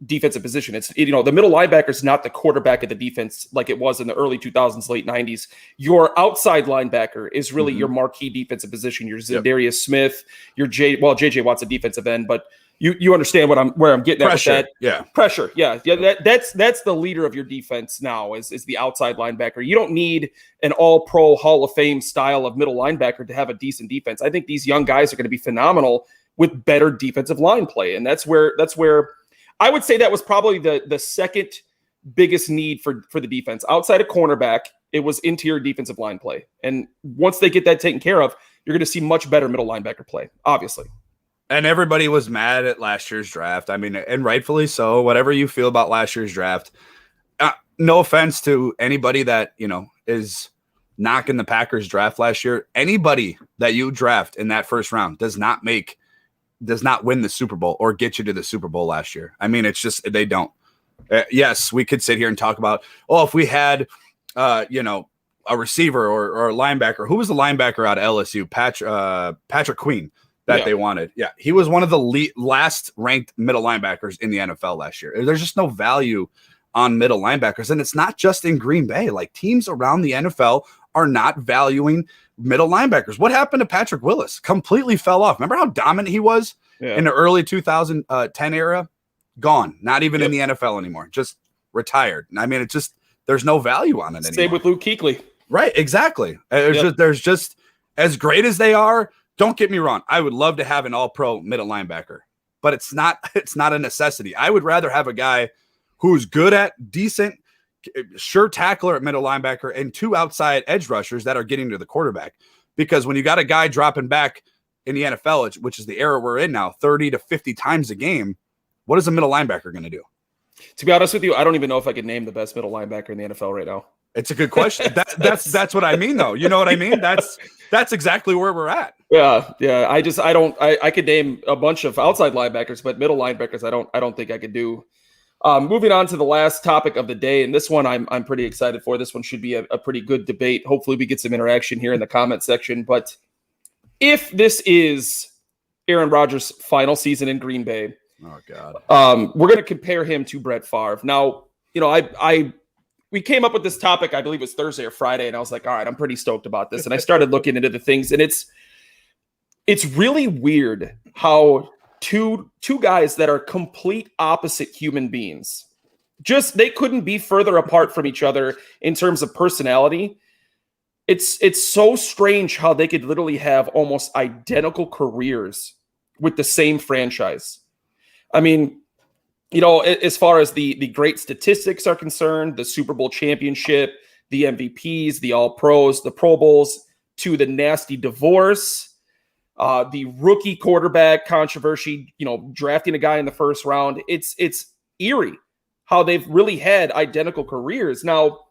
defensive position. It's the middle linebacker is not the quarterback of the defense like it was in the early 2000s, late 90s. Your outside linebacker is really your marquee defensive position. Your Zadarius Smith, your JJ Watt's a defensive end, but you understand where I'm getting pressure, at with that. Yeah. Pressure. Yeah. That's the leader of your defense now is the outside linebacker. You don't need an all-pro Hall of Fame style of middle linebacker to have a decent defense. I think these young guys are going to be phenomenal with better defensive line play. And that's where I would say that was probably the second biggest need for the defense. Outside of cornerback, it was interior defensive line play. And once they get that taken care of, you're going to see much better middle linebacker play, obviously. And everybody was mad at last year's draft. I mean, and rightfully so. Whatever you feel about last year's draft, no offense to anybody that, is knocking the Packers draft last year. Anybody that you draft in that first round does not win the Super Bowl or get you to the Super Bowl last year. I mean, it's just, they don't. Yes, we could sit here and talk about, if we had, a receiver or a linebacker. Who was the linebacker out of LSU? Patrick Queen that they wanted. Yeah, he was one of the last ranked middle linebackers in the NFL last year. There's just no value on middle linebackers. And it's not just in Green Bay. Like, teams around the NFL are not valuing middle linebackers. What happened to Patrick Willis? Completely fell off. Remember how dominant he was in the early 2010 era? Gone. Not even in the NFL anymore. Just retired. I mean, it's just, there's no value on it anymore. Same with Luke Kuechly. Right. Exactly. as great as they are, don't get me wrong, I would love to have an all-pro middle linebacker, but it's not a necessity. I would rather have a guy who's good at decent, sure tackler at middle linebacker and 2 outside edge rushers that are getting to the quarterback. Because when you got a guy dropping back in the NFL, which is the era we're in now, 30 to 50 times a game, what is a middle linebacker going to do? To be honest with you, I don't even know if I could name the best middle linebacker in the NFL right now. It's a good question. That's what I mean, though. You know what I mean? That's exactly where we're at. Yeah. I could name a bunch of outside linebackers, but middle linebackers, I don't think I could do. Moving on to the last topic of the day, and this one I'm pretty excited for. This one should be a pretty good debate. Hopefully, we get some interaction here in the comment section. But if this is Aaron Rodgers' final season in Green Bay, oh God, we're going to compare him to Brett Favre. Now, we came up with this topic, I believe it was Thursday or Friday, and I was like, all right, I'm pretty stoked about this. And I started looking into the things, and it's really weird how two guys that are complete opposite human beings, they couldn't be further apart from each other in terms of personality. It's so strange how they could literally have almost identical careers with the same franchise. I mean, as far as the great statistics are concerned, the Super Bowl championship, the MVPs, the All-Pros, the Pro Bowls, to the nasty divorce, the rookie quarterback controversy, drafting a guy in the first round. It's eerie how they've really had identical careers. Now,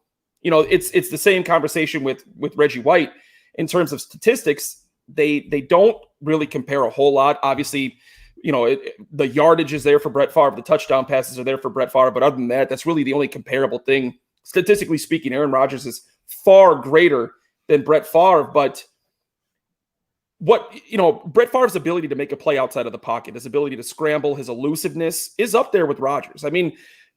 it's the same conversation with Reggie White in terms of statistics. They don't really compare a whole lot. Obviously, the yardage is there for Brett Favre. The touchdown passes are there for Brett Favre. But other than that, that's really the only comparable thing. Statistically speaking, Aaron Rodgers is far greater than Brett Favre. But Brett Favre's ability to make a play outside of the pocket, his ability to scramble, his elusiveness is up there with Rodgers. I mean,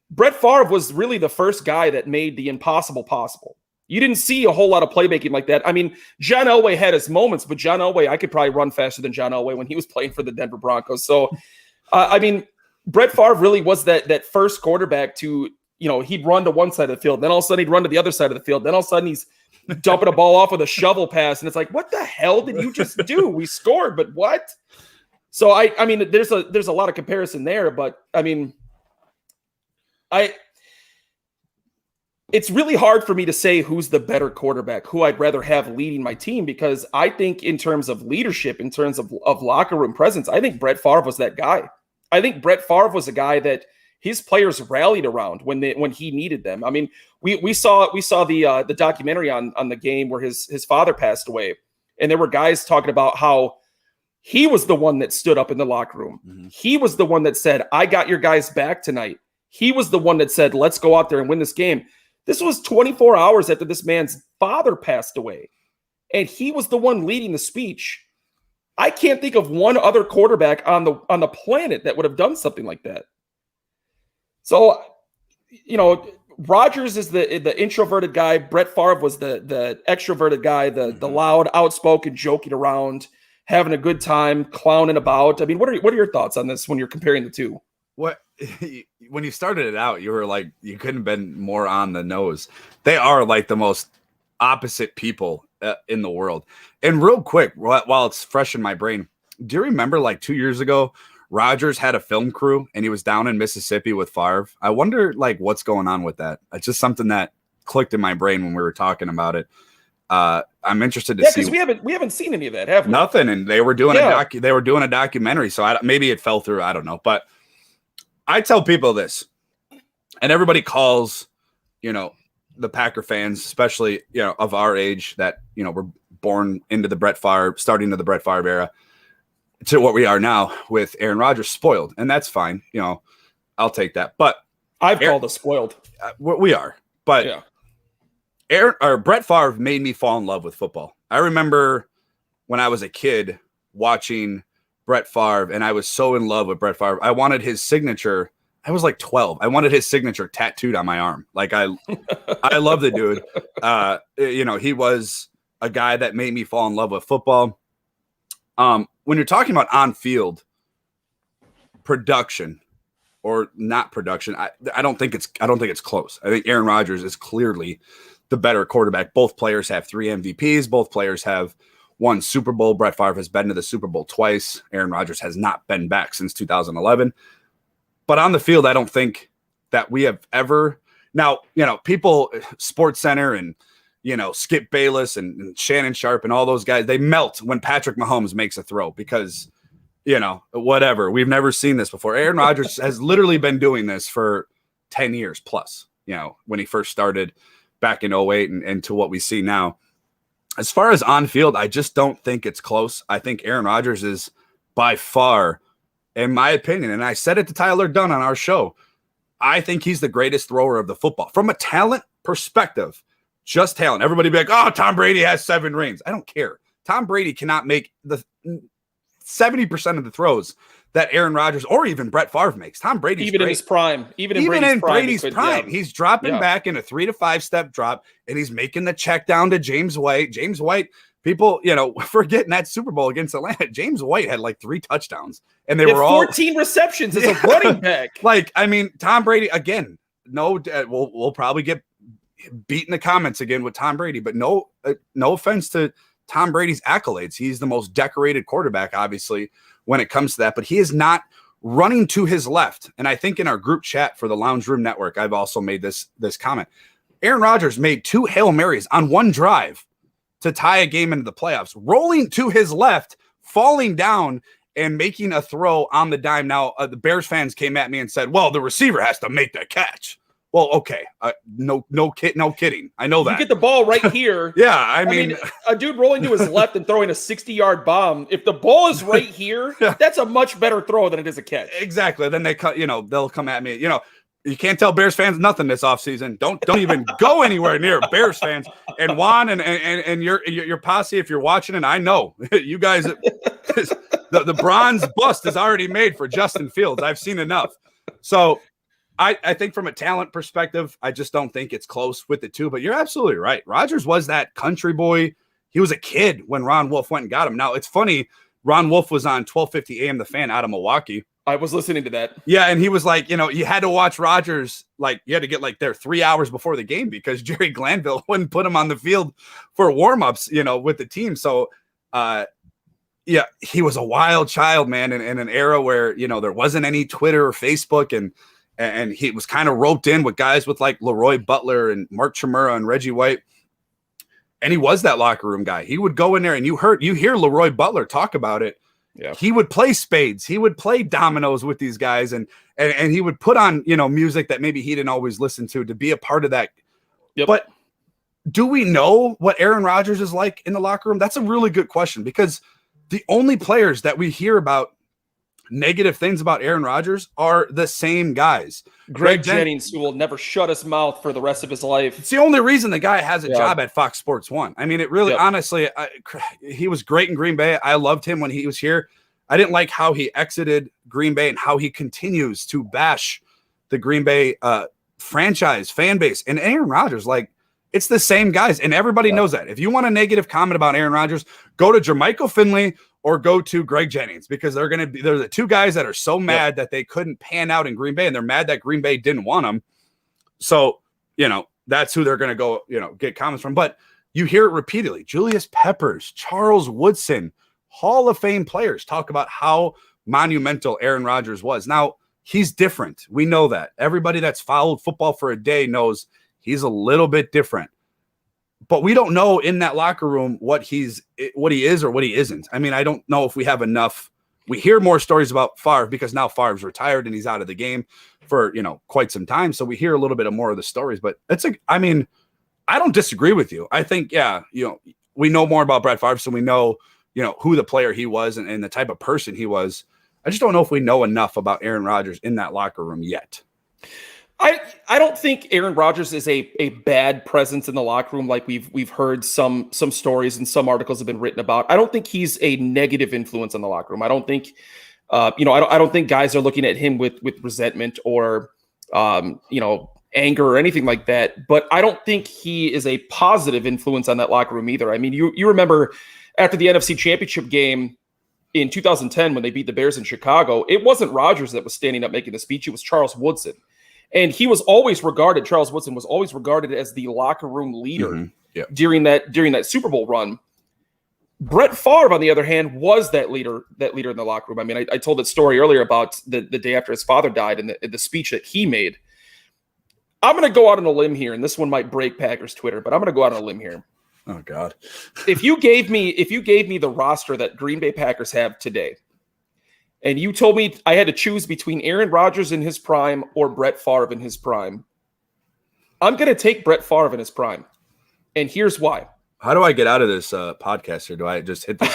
Brett Favre was really the first guy that made the impossible possible. You didn't see a whole lot of playmaking like that. I mean, John Elway had his moments, but John Elway, I could probably run faster than John Elway when he was playing for the Denver Broncos. So, Brett Favre really was that first quarterback to, he'd run to one side of the field. Then all of a sudden he'd run to the other side of the field. Then all of a sudden he's dumping a ball off with a shovel pass. And it's like, what the hell did you just do? We scored, but what? So, I mean, there's a lot of comparison there, but I mean, it's really hard for me to say who's the better quarterback, who I'd rather have leading my team, because I think in terms of leadership, in terms of locker room presence, I think Brett Favre was that guy. I think Brett Favre was a guy that his players rallied around when he needed them. I mean, we saw the documentary on the game where his father passed away, and there were guys talking about how he was the one that stood up in the locker room. Mm-hmm. He was the one that said, "I got your guys back tonight." He was the one that said, "Let's go out there and win this game." This was 24 hours after this man's father passed away, and he was the one leading the speech. I can't think of one other quarterback on the planet that would have done something like that. So, Rodgers is the introverted guy. Brett Favre was the extroverted guy, the loud, outspoken, joking around, having a good time, clowning about. I mean, what are your thoughts on this when you're comparing the two? When you started it out, you were like, you couldn't have been more on the nose. They are like the most opposite people in the world. And real quick, while it's fresh in my brain, do you remember like 2 years ago, Rodgers had a film crew and he was down in Mississippi with Favre? I wonder like what's going on with that. It's just something that clicked in my brain when we were talking about it. I'm interested to see. Because we haven't seen any of that, have we? Nothing. And they were doing a documentary. So maybe it fell through. I don't know. But I tell people this, and everybody calls, the Packer fans, especially, of our age that, were born into the Brett Favre, starting to the Brett Favre era, to what we are now with Aaron Rodgers, spoiled. And that's fine. I'll take that. But I've called us spoiled. We are. But Brett Favre made me fall in love with football. I remember when I was a kid watching Brett Favre, and I was so in love with Brett Favre. I wanted his signature. I was like 12. I wanted his signature tattooed on my arm. Like I love the dude. He was a guy that made me fall in love with football. When you're talking about on-field production or not production, I don't think it's close. I think Aaron Rodgers is clearly the better quarterback. Both players have 3 MVPs. Both players have won Super Bowl. Brett Favre has been to the Super Bowl twice. Aaron Rodgers has not been back since 2011. But on the field, I don't think that we have ever – now, people, Sports Center and, Skip Bayless and Shannon Sharp and all those guys, they melt when Patrick Mahomes makes a throw because – whatever. We've never seen this before. Aaron Rodgers has literally been doing this for 10 years plus, when he first started back in 08 and to what we see now. As far as on field, I just don't think it's close. I think Aaron Rodgers is by far, in my opinion, and I said it to Tyler Dunn on our show, I think he's the greatest thrower of the football. From a talent perspective, just talent. Everybody be like, oh, Tom Brady has 7 rings. I don't care. Tom Brady cannot make the 70% of the throws that Aaron Rodgers or even Brett Favre makes. Tom Brady's even great. In his prime, even in Brady's prime, he's dropping back in a 3 to 5 step drop, and he's making the check down to James White. James White, people, forgetting that Super Bowl against Atlanta. James White had like 3 touchdowns, and they were all 14 receptions as a running back. Tom Brady again. No, we'll probably get beat in the comments again with Tom Brady, but no offense to Tom Brady's accolades. He's the most decorated quarterback, obviously, when it comes to that, but he is not running to his left. And I think in our group chat for the Lounge Room Network, I've also made this comment. Aaron Rodgers made 2 Hail Marys on one drive to tie a game into the playoffs, rolling to his left, falling down, and making a throw on the dime. Now, the Bears fans came at me and said, well, the receiver has to make the catch. Well, okay. No kidding. I know that. You get the ball right here. Yeah, I mean, a dude rolling to his left and throwing a 60-yard bomb. If the ball is right here, that's a much better throw than it is a catch. Exactly. Then they'll come at me. You can't tell Bears fans nothing this offseason. Don't even go anywhere near Bears fans. And Juan and your posse, if you're watching, and I know you guys, the bronze bust is already made for Justin Fields. I've seen enough. So I think from a talent perspective, I just don't think it's close with the two, but you're absolutely right. Rodgers was that country boy. He was a kid when Ron Wolf went and got him. Now, it's funny. Ron Wolf was on 1250 AM, The Fan out of Milwaukee. I was listening to that. Yeah, and he was like, you had to watch Rodgers. Like, you had to get there 3 hours before the game because Jerry Glanville wouldn't put him on the field for warm-ups, with the team. So, he was a wild child, man, in an era where, there wasn't any Twitter or Facebook, and he was kind of roped in with guys with like Leroy Butler and Mark Chmura and Reggie White. And he was that locker room guy. He would go in there and you hear Leroy Butler talk about it. Yeah. He would play spades. He would play dominoes with these guys and he would put on, music that maybe he didn't always listen to be a part of that. Yep. But do we know what Aaron Rodgers is like in the locker room? That's a really good question because the only players that we hear about negative things about Aaron Rodgers are the same guys. Greg Jennings, who will never shut his mouth for the rest of his life. It's the only reason the guy has a job at Fox Sports 1. I mean, it really, honestly, he was great in Green Bay. I loved him when he was here. I didn't like how he exited Green Bay and how he continues to bash the Green Bay franchise fan base. And Aaron Rodgers, it's the same guys. And everybody knows that. If you want a negative comment about Aaron Rodgers, go to Jermichael Finley or go to Greg Jennings because they're the 2 guys that are so mad that they couldn't pan out in Green Bay, and they're mad that Green Bay didn't want them. So, that's who they're going to go, get comments from. But you hear it repeatedly. Julius Peppers, Charles Woodson, Hall of Fame players talk about how monumental Aaron Rodgers was. Now, he's different. We know that. Everybody that's followed football for a day knows he's a little bit different. But we don't know in that locker room what he is or what he isn't. I mean, I don't know if we have enough. We hear more stories about Favre because now Favre's retired and he's out of the game for, quite some time. So we hear a little bit more of the stories, but I don't disagree with you. I think, we know more about Brett Favre. So we know, who the player he was and the type of person he was. I just don't know if we know enough about Aaron Rodgers in that locker room yet. I don't think Aaron Rodgers is a bad presence in the locker room like we've heard some stories and some articles have been written about. I don't think he's a negative influence on the locker room. I don't think I don't think guys are looking at him with resentment or anger or anything like that. But I don't think he is a positive influence on that locker room either. I mean, you remember after the NFC Championship game in 2010 when they beat the Bears in Chicago, it wasn't Rodgers that was standing up making the speech. It was Charles Woodson. And Charles Woodson was always regarded as the locker room leader during that Super Bowl run. Brett Favre, on the other hand, was that leader in the locker room. I mean, I told that story earlier about the day after his father died and the speech that he made. I'm going to go out on a limb here, and this one might break Packers Twitter, but I'm going to go out on a limb here. Oh God! If you gave me the roster that Green Bay Packers have today, and you told me I had to choose between Aaron Rodgers in his prime or Brett Favre in his prime, I'm going to take Brett Favre in his prime, and here's why. How do I get out of this podcast here? Do I just hit this?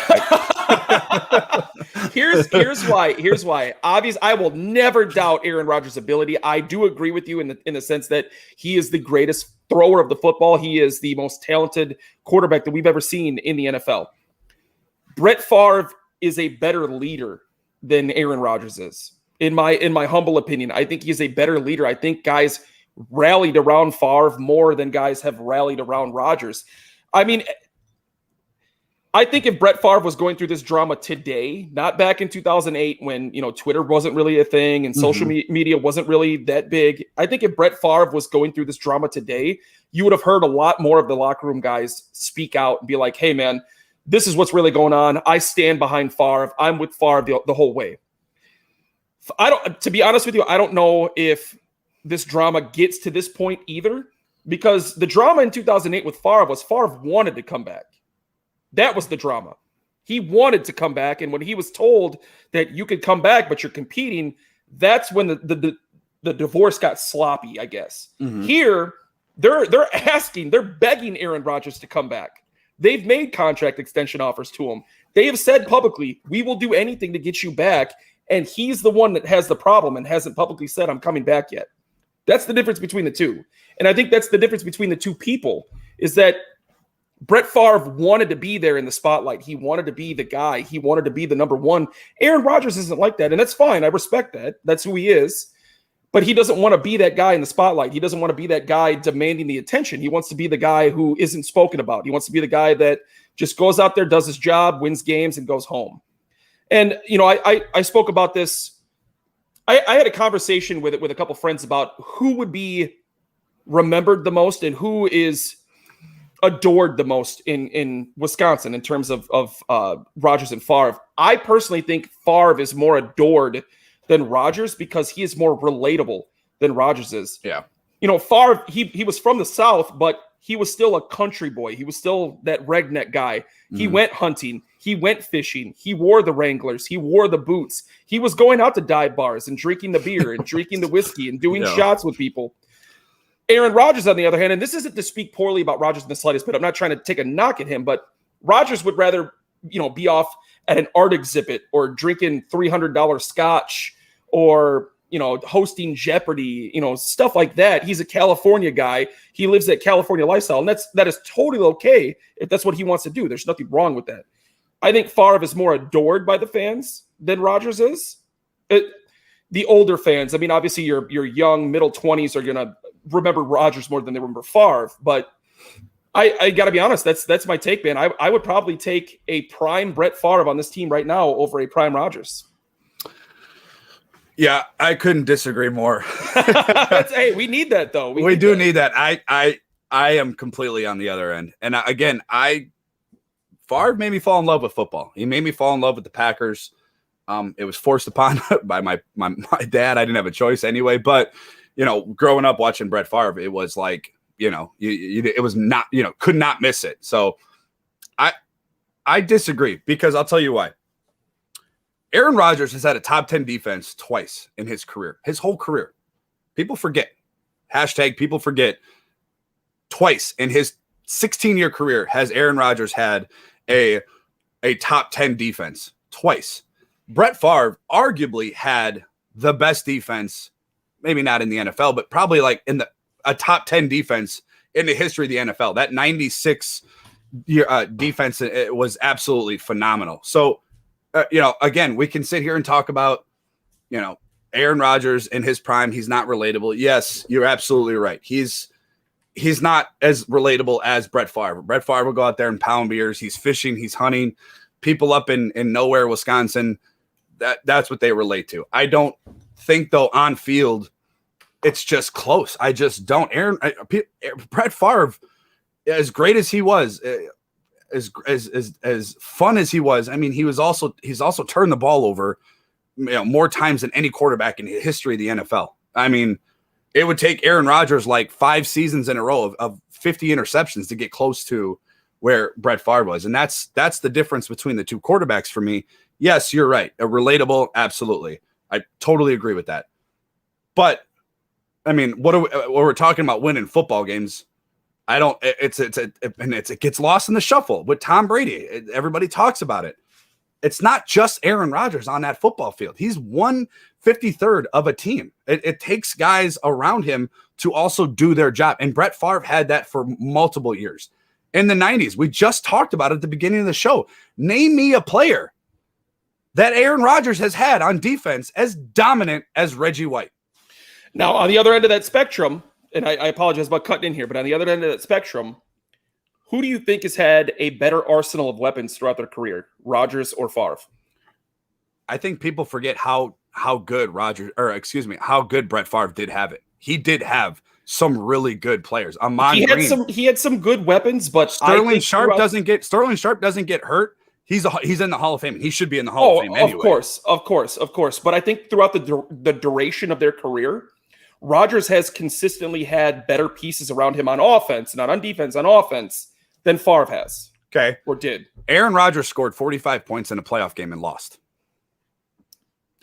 Here's why. Obviously, I will never doubt Aaron Rodgers' ability. I do agree with you in the sense that he is the greatest thrower of the football. He is the most talented quarterback that we've ever seen in the NFL. Brett Favre is a better leader than Aaron Rodgers is. In my humble opinion, I think he's a better leader. I think guys rallied around Favre more than guys have rallied around Rodgers. I mean, I think if Brett Favre was going through this drama today, not back in 2008 when, Twitter wasn't really a thing and social media wasn't really that big. I think if Brett Favre was going through this drama today, you would have heard a lot more of the locker room guys speak out and be like, hey, man, this is what's really going on. I stand behind Favre. I'm with Favre the whole way. To be honest with you, I don't know if this drama gets to this point either. Because the drama in 2008 with Favre was Favre wanted to come back. That was the drama. He wanted to come back. And when he was told that you could come back, but you're competing, that's when the divorce got sloppy, I guess. Mm-hmm. Here, they're begging Aaron Rodgers to come back. They've made contract extension offers to him. They have said publicly, we will do anything to get you back. And he's the one that has the problem and hasn't publicly said, I'm coming back yet. That's the difference between the two. And I think that's the difference between the two people is that Brett Favre wanted to be there in the spotlight. He wanted to be the guy. He wanted to be the number one. Aaron Rodgers isn't like that, and that's fine. I respect that. That's who he is. But he doesn't want to be that guy in the spotlight. He doesn't want to be that guy demanding the attention. He wants to be the guy who isn't spoken about. He wants to be the guy that just goes out there, does his job, wins games, and goes home. And, I spoke about this. I had a conversation with a couple friends about who would be remembered the most and who is adored the most in Wisconsin in terms of Rodgers and Favre. I personally think Favre is more adored than Rodgers because he is more relatable than Rodgers is. Yeah. Favre, he was from the South, but he was still a country boy. He was still that redneck guy. He went hunting. He went fishing. He wore the Wranglers. He wore the boots. He was going out to dive bars and drinking the beer and drinking the whiskey and doing shots with people. Aaron Rodgers, on the other hand, and this isn't to speak poorly about Rodgers in the slightest, but I'm not trying to take a knock at him, but Rodgers would rather, be off at an art exhibit or drinking $300 scotch or, hosting Jeopardy, stuff like that. He's a California guy. He lives that California lifestyle, and that is totally okay if that's what he wants to do. There's nothing wrong with that. I think Favre is more adored by the fans than Rodgers is. The older fans, I mean, obviously your young middle 20s are going to remember Rodgers more than they remember Favre, but I got to be honest, that's my take, man. I would probably take a prime Brett Favre on this team right now over a prime Rodgers. Yeah, I couldn't disagree more. Hey, we need that though. We do need that. I am completely on the other end. And again, Favre made me fall in love with football. He made me fall in love with the Packers. It was forced upon by my dad. I didn't have a choice anyway. But growing up watching Brett Favre, it was like it was not could not miss it. So I disagree because I'll tell you why. Aaron Rodgers has had a top 10 defense twice in his career, his whole career. People forget. People forget. Twice in his 16-year career has Aaron Rodgers had a top 10 defense twice. Brett Favre arguably had the best defense, maybe not in the NFL, but probably like in a top 10 defense in the history of the NFL. That 96 defense was absolutely phenomenal. So, again, we can sit here and talk about, Aaron Rodgers in his prime. He's not relatable. Yes, you're absolutely right. He's not as relatable as Brett Favre. Brett Favre will go out there and pound beers. He's fishing. He's hunting. People up in nowhere, Wisconsin, that's what they relate to. I don't think, though, on field, it's just close. I just don't. Brett Favre, as great as he was, as fun as he was, I mean, he's also turned the ball over, more times than any quarterback in the history of the NFL. I mean, it would take Aaron Rodgers like 5 seasons in a row of 50 interceptions to get close to where Brett Favre was. And that's the difference between the two quarterbacks for me. Yes, you're right. Relatable. Absolutely. I totally agree with that. But I mean, when we're talking about winning football games, it gets lost in the shuffle with Tom Brady. Everybody talks about it. It's not just Aaron Rodgers on that football field. He's 1/53rd of a team. It takes guys around him to also do their job. And Brett Favre had that for multiple years. In the 90s, we just talked about it at the beginning of the show. Name me a player that Aaron Rodgers has had on defense as dominant as Reggie White. Now, on the other end of that spectrum, and I apologize about cutting in here, but on the other end of that spectrum, who do you think has had a better arsenal of weapons throughout their career, Rodgers or Favre? I think people forget how good how good Brett Favre did have it. He did have some really good players. He had some good weapons, but Sterling Sharp doesn't get hurt. He's in the Hall of Fame, and he should be in the Hall of Fame anyway. Of course. But I think throughout the duration of their career, Rodgers has consistently had better pieces around him on offense, not on defense, on offense, than Favre has. Okay. Or did. Aaron Rodgers scored 45 points in a playoff game and lost.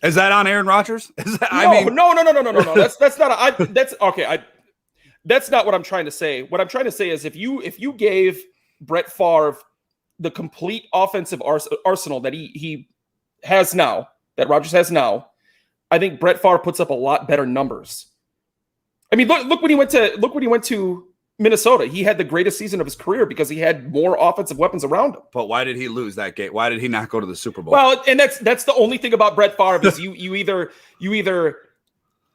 Is that on Aaron Rodgers? No. That's not what I'm trying to say. What I'm trying to say is if you gave Brett Favre the complete offensive arsenal that he has now, that Rodgers has now, I think Brett Favre puts up a lot better numbers. I mean, look when he went to Minnesota. He had the greatest season of his career because he had more offensive weapons around him. But why did he lose that game? Why did he not go to the Super Bowl? Well, and that's the only thing about Brett Favre is you either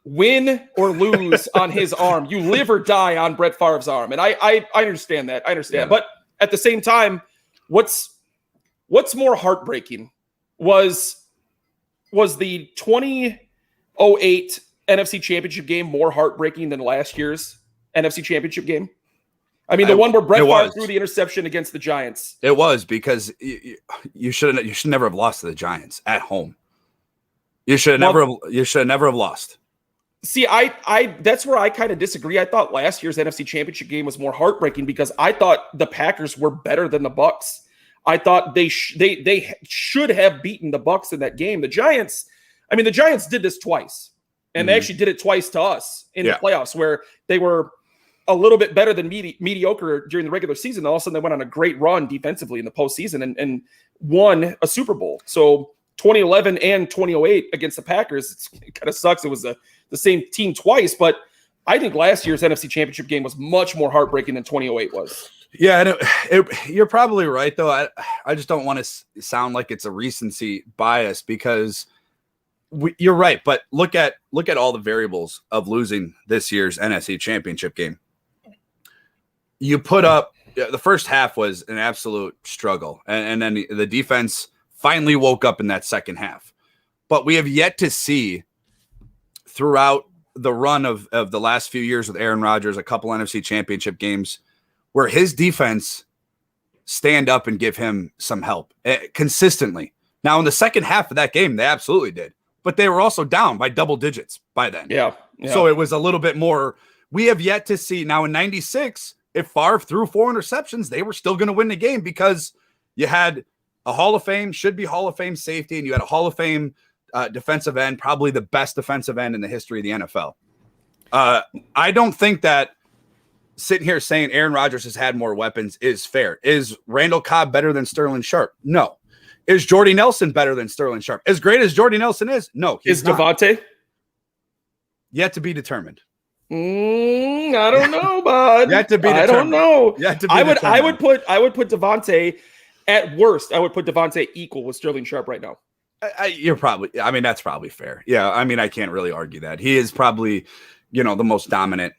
win or lose on his arm. You live or die on Brett Favre's arm. And I understand that. I understand. Yeah. But at the same time, what's more heartbreaking was the 2008 NFC Championship game more heartbreaking than last year's NFC Championship game? I mean, the one where Brett Favre threw the interception against the Giants. It was because you should never have lost to the Giants at home. You should never have lost. See, I that's where I kind of disagree. I thought last year's NFC Championship game was more heartbreaking because I thought the Packers were better than the Bucs. I thought they should have beaten the Bucs in that game. The Giants did this twice, and they actually did it twice to us in the playoffs, where they were a little bit better than mediocre during the regular season. All of a sudden, they went on a great run defensively in the postseason and won a Super Bowl. So 2011 and 2008 against the Packers, it kind of sucks. It was the same team twice, but I think last year's NFC Championship game was much more heartbreaking than 2008 was. Yeah, and you're probably right, though. I just don't want to sound like it's a recency bias because you're right. But look at all the variables of losing this year's NFC Championship game. You put up the first half was an absolute struggle, and then the defense finally woke up in that second half. But we have yet to see throughout the run of the last few years with Aaron Rodgers, a couple NFC Championship games, where his defense stand up and give him some help consistently. Now, in the second half of that game, they absolutely did. But they were also down by double digits by then. Yeah. So it was a little bit more. We have yet to see. Now, in 96, if Favre threw 4 interceptions, they were still going to win the game because you had a Hall of Fame, should be Hall of Fame safety, and you had a Hall of Fame defensive end, probably the best defensive end in the history of the NFL. I don't think that sitting here saying Aaron Rodgers has had more weapons is fair. Is Randall Cobb better than Sterling Sharp? No. Is Jordy Nelson better than Sterling Sharp? As great as Jordy Nelson is? No. Is Devontae? Yet to be determined. I don't know, bud. Yet to be determined. I don't know. Yet to be determined. I would put Devontae at worst. I would put Devontae equal with Sterling Sharp right now. That's probably fair. Yeah. I mean, I can't really argue that. He is probably, the most dominant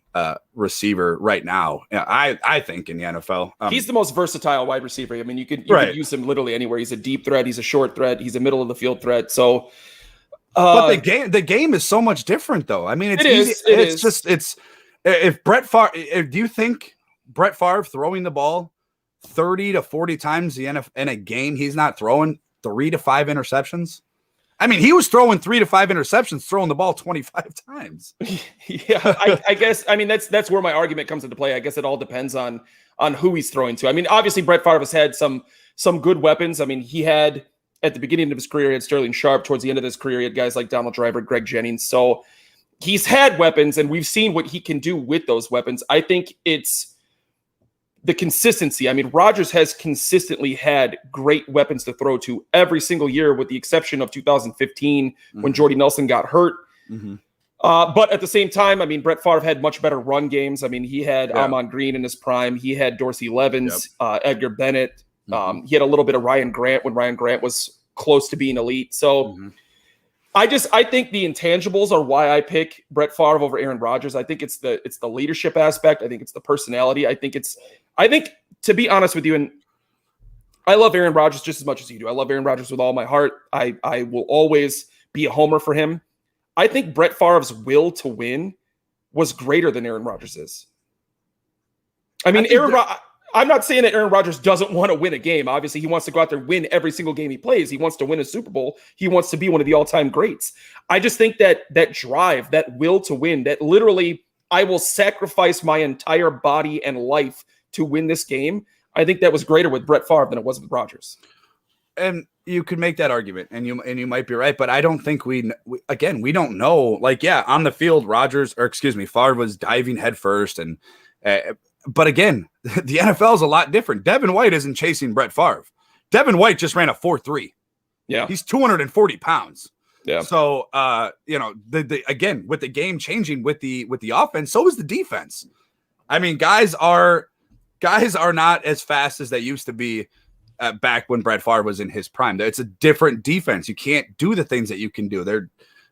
receiver right now. I think in the NFL. He's the most versatile wide receiver. I mean, you can use him literally anywhere. He's a deep threat. He's a short threat. He's a middle of the field threat. So, but the game is so much different, though. I mean, if Brett Favre, do you think Brett Favre throwing the ball 30 to 40 times in a game, he's not throwing 3 to 5 interceptions. I mean, he was throwing 3 to 5 interceptions, throwing the ball 25 times. Yeah, I guess. I mean, that's where my argument comes into play. I guess it all depends on who he's throwing to. I mean, obviously, Brett Favre has had some good weapons. I mean, he had at the beginning of his career, he had Sterling Sharp. Towards the end of his career, he had guys like Donald Driver, Greg Jennings. So he's had weapons, and we've seen what he can do with those weapons. I think it's the consistency. I mean, Rodgers has consistently had great weapons to throw to every single year, with the exception of 2015 when Jordy Nelson got hurt. But at the same time, I mean, Brett Favre had much better run games. I mean, he had Amon Green in his prime. He had Dorsey Levens, Edgar Bennett. He had a little bit of Ryan Grant when Ryan Grant was close to being elite. So I think the intangibles are why I pick Brett Favre over Aaron Rodgers. I think it's the leadership aspect. I think it's the personality. I think to be honest with you, and I love Aaron Rodgers just as much as you do. I love Aaron Rodgers with all my heart. I will always be a homer for him. I think Brett Favre's will to win was greater than Aaron Rodgers'. I mean, I'm not saying that Aaron Rodgers doesn't want to win a game. Obviously, he wants to go out there and win every single game he plays. He wants to win a Super Bowl. He wants to be one of the all-time greats. I just think that drive, that will to win, that literally I will sacrifice my entire body and life to win this game, I think that was greater with Brett Favre than it was with Rodgers. And you could make that argument, and you might be right, but I don't think we don't know. Like, yeah, on the field, Favre was diving headfirst, and but again, the NFL is a lot different. Devin White isn't chasing Brett Favre. Devin White just ran a 4.3. Yeah, he's 240 pounds. Yeah. So again, with the game changing with the offense, so is the defense. I mean, guys are not as fast as they used to be back when Brett Favre was in his prime. It's a different defense. You can't do the things that you can do.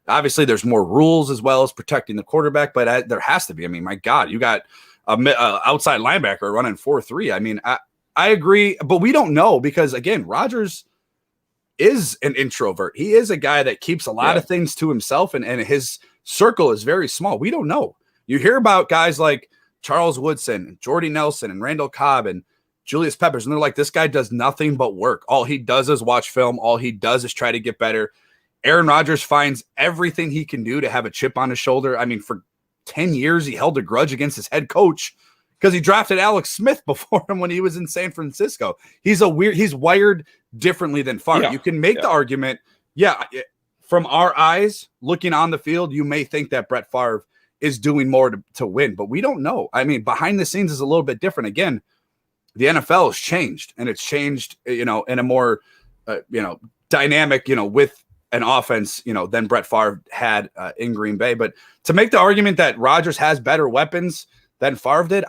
Obviously there's more rules as well as protecting the quarterback, but there has to be. I mean, my God, you got a outside linebacker running 4.3. I mean, I agree, but we don't know because again, Rodgers is an introvert. He is a guy that keeps a lot of things to himself, and his circle is very small. We don't know. You hear about guys like Charles Woodson, Jordy Nelson, and Randall Cobb, and Julius Peppers, and they're like, this guy does nothing but work. All he does is watch film. All he does is try to get better. Aaron Rodgers finds everything he can do to have a chip on his shoulder. I mean, for 10 years, he held a grudge against his head coach because he drafted Alex Smith before him when he was in San Francisco. He's wired differently than Favre. Yeah. You can make the argument, from our eyes, looking on the field, you may think that Brett Favre is doing more to win, but we don't know. I mean, behind the scenes is a little bit different. Again, the NFL has changed, and it's changed, in a more, dynamic, with an offense, than Brett Favre had in Green Bay. But to make the argument that Rodgers has better weapons than Favre did,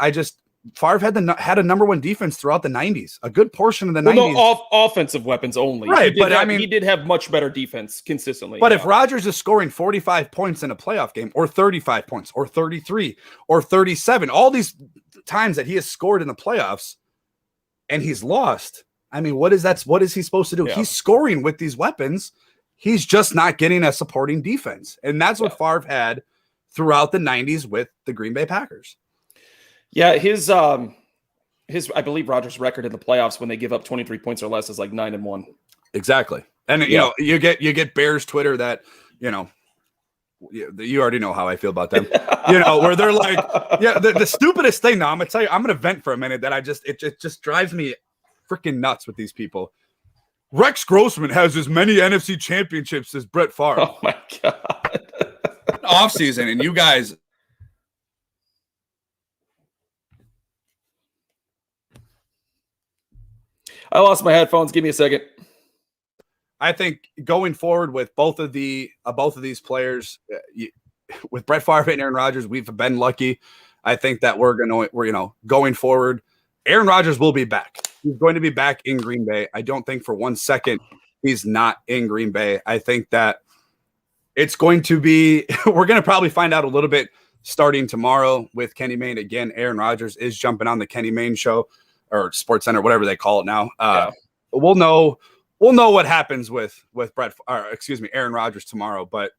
Favre had a number one defense throughout the 90s, a good portion of the 90s. No, offensive weapons only. Right, he did have much better defense consistently. But if Rodgers is scoring 45 points in a playoff game, or 35 points, or 33, or 37, all these times that he has scored in the playoffs, and he's lost, I mean, what is he supposed to do? Yeah. He's scoring with these weapons. He's just not getting a supporting defense. And that's what Favre had throughout the 90s with the Green Bay Packers. Yeah, his I believe Rodgers' record in the playoffs when they give up 23 points or less is like 9-1. Exactly. And you get Bears Twitter that, you already know how I feel about them. Where they're like, the stupidest thing. Now I'm gonna tell you, I'm gonna vent for a minute. That it just drives me freaking nuts with these people. Rex Grossman has as many NFC championships as Brett Favre. Oh my God. Off season, and you guys. I lost my headphones. Give me a second. I think going forward with both of these players, with Brett Favre and Aaron Rodgers, we've been lucky. I think that we're going forward, Aaron Rodgers will be back. He's going to be back in Green Bay. I don't think for 1 second he's not in Green Bay. I think that it's going to be – we're going to probably find out a little bit starting tomorrow with Kenny Mayne. Again, Aaron Rodgers is jumping on the Kenny Mayne show or Sports Center, whatever they call it now. We'll know what happens with Aaron Rodgers tomorrow. But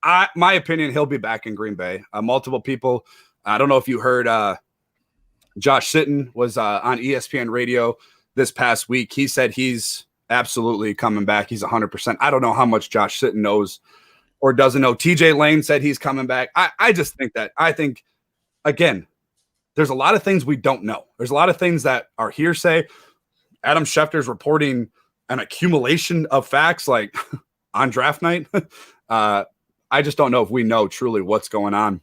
my opinion, he'll be back in Green Bay. Multiple people. I don't know if you heard Josh Sitton was on ESPN radio this past week. He said he's absolutely coming back. He's 100%. I don't know how much Josh Sitton knows or doesn't know. TJ Lane said he's coming back. I just think again, there's a lot of things we don't know. There's a lot of things that are hearsay. Adam Schefter's reporting an accumulation of facts like on draft night. I just don't know if we know truly what's going on.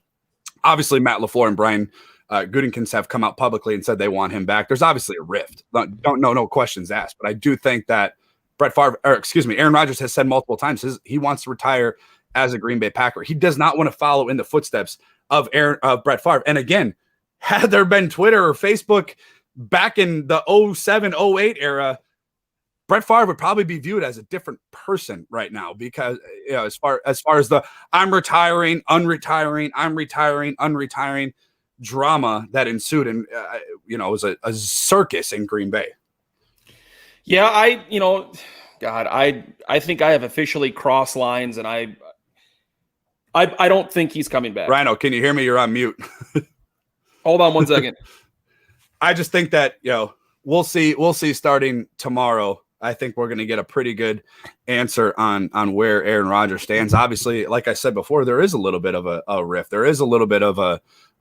Obviously, Matt LaFleur and Brian Gutekunst have come out publicly and said they want him back. There's obviously a rift. Don't know, no questions asked. But I do think that Aaron Rodgers has said multiple times he wants to retire as a Green Bay Packer. He does not want to follow in the footsteps of Brett Favre. And again, had there been Twitter or Facebook back in the 07, 08 era, Brett Favre would probably be viewed as a different person right now because as far as the I'm retiring, unretiring, I'm retiring, unretiring drama that ensued, and it was a circus in Green Bay. Yeah, I think I have officially crossed lines, and I don't think he's coming back. Rhino, can you hear me? You're on mute. Hold on one second. I just think that we'll see starting tomorrow. I think we're going to get a pretty good answer on where Aaron Rodgers stands. Obviously, like I said before, there is a little bit of a rift. There is a little bit of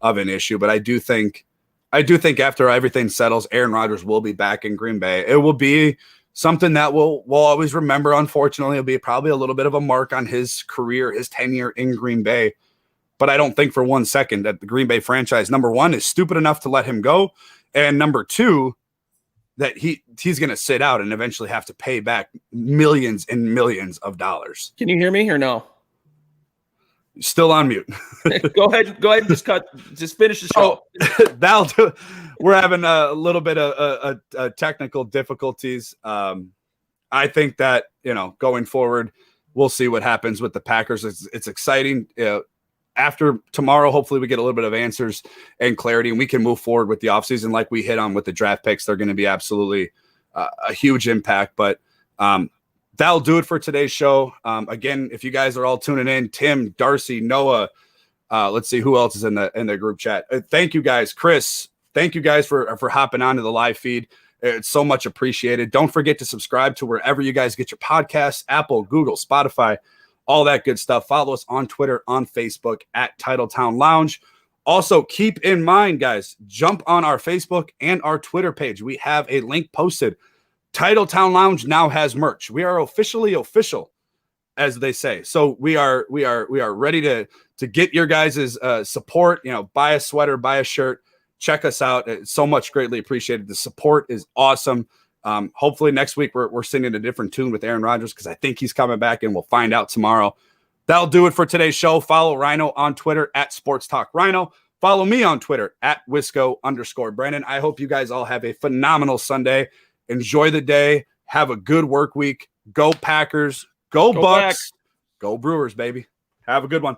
an issue, but I do think after everything settles, Aaron Rodgers will be back in Green Bay. It will be something that we'll always remember. Unfortunately, it'll be probably a little bit of a mark on his career, his tenure in Green Bay. But I don't think for 1 second that the Green Bay franchise, number one, is stupid enough to let him go, and number two, that he's going to sit out and eventually have to pay back millions and millions of dollars. Can you hear me or no? Still on mute. Go ahead. Just finish the show. That'll do. We're having a little bit of technical difficulties. I think that, going forward, we'll see what happens with the Packers. It's exciting. After tomorrow, hopefully we get a little bit of answers and clarity, and we can move forward with the offseason like we hit on with the draft picks. They're going to be absolutely a huge impact. But that'll do it for today's show. Again, if you guys are all tuning in, Tim, Darcy, Noah, let's see who else is in the group chat. Thank you guys. Chris, thank you guys for hopping onto the live feed. It's so much appreciated. Don't forget to subscribe to wherever you guys get your podcasts, Apple, Google, Spotify, all that good stuff. Follow us on Twitter, on Facebook at Titletown Lounge. Also, keep in mind, guys, jump on our Facebook and our Twitter page. We have a link posted. Titletown Lounge now has merch. We are officially official, as they say. So we are ready to get your guys' support. Buy a sweater, buy a shirt. Check us out. It's so much greatly appreciated. The support is awesome. Hopefully next week we're singing a different tune with Aaron Rodgers because I think he's coming back, and we'll find out tomorrow. That'll do it for today's show. Follow Rhino on Twitter at Sports Talk Rhino. Follow me on Twitter at Wisco_Brandon. I hope you guys all have a phenomenal Sunday. Enjoy the day. Have a good work week. Go Packers. Go Bucks. Go Brewers, baby. Have a good one.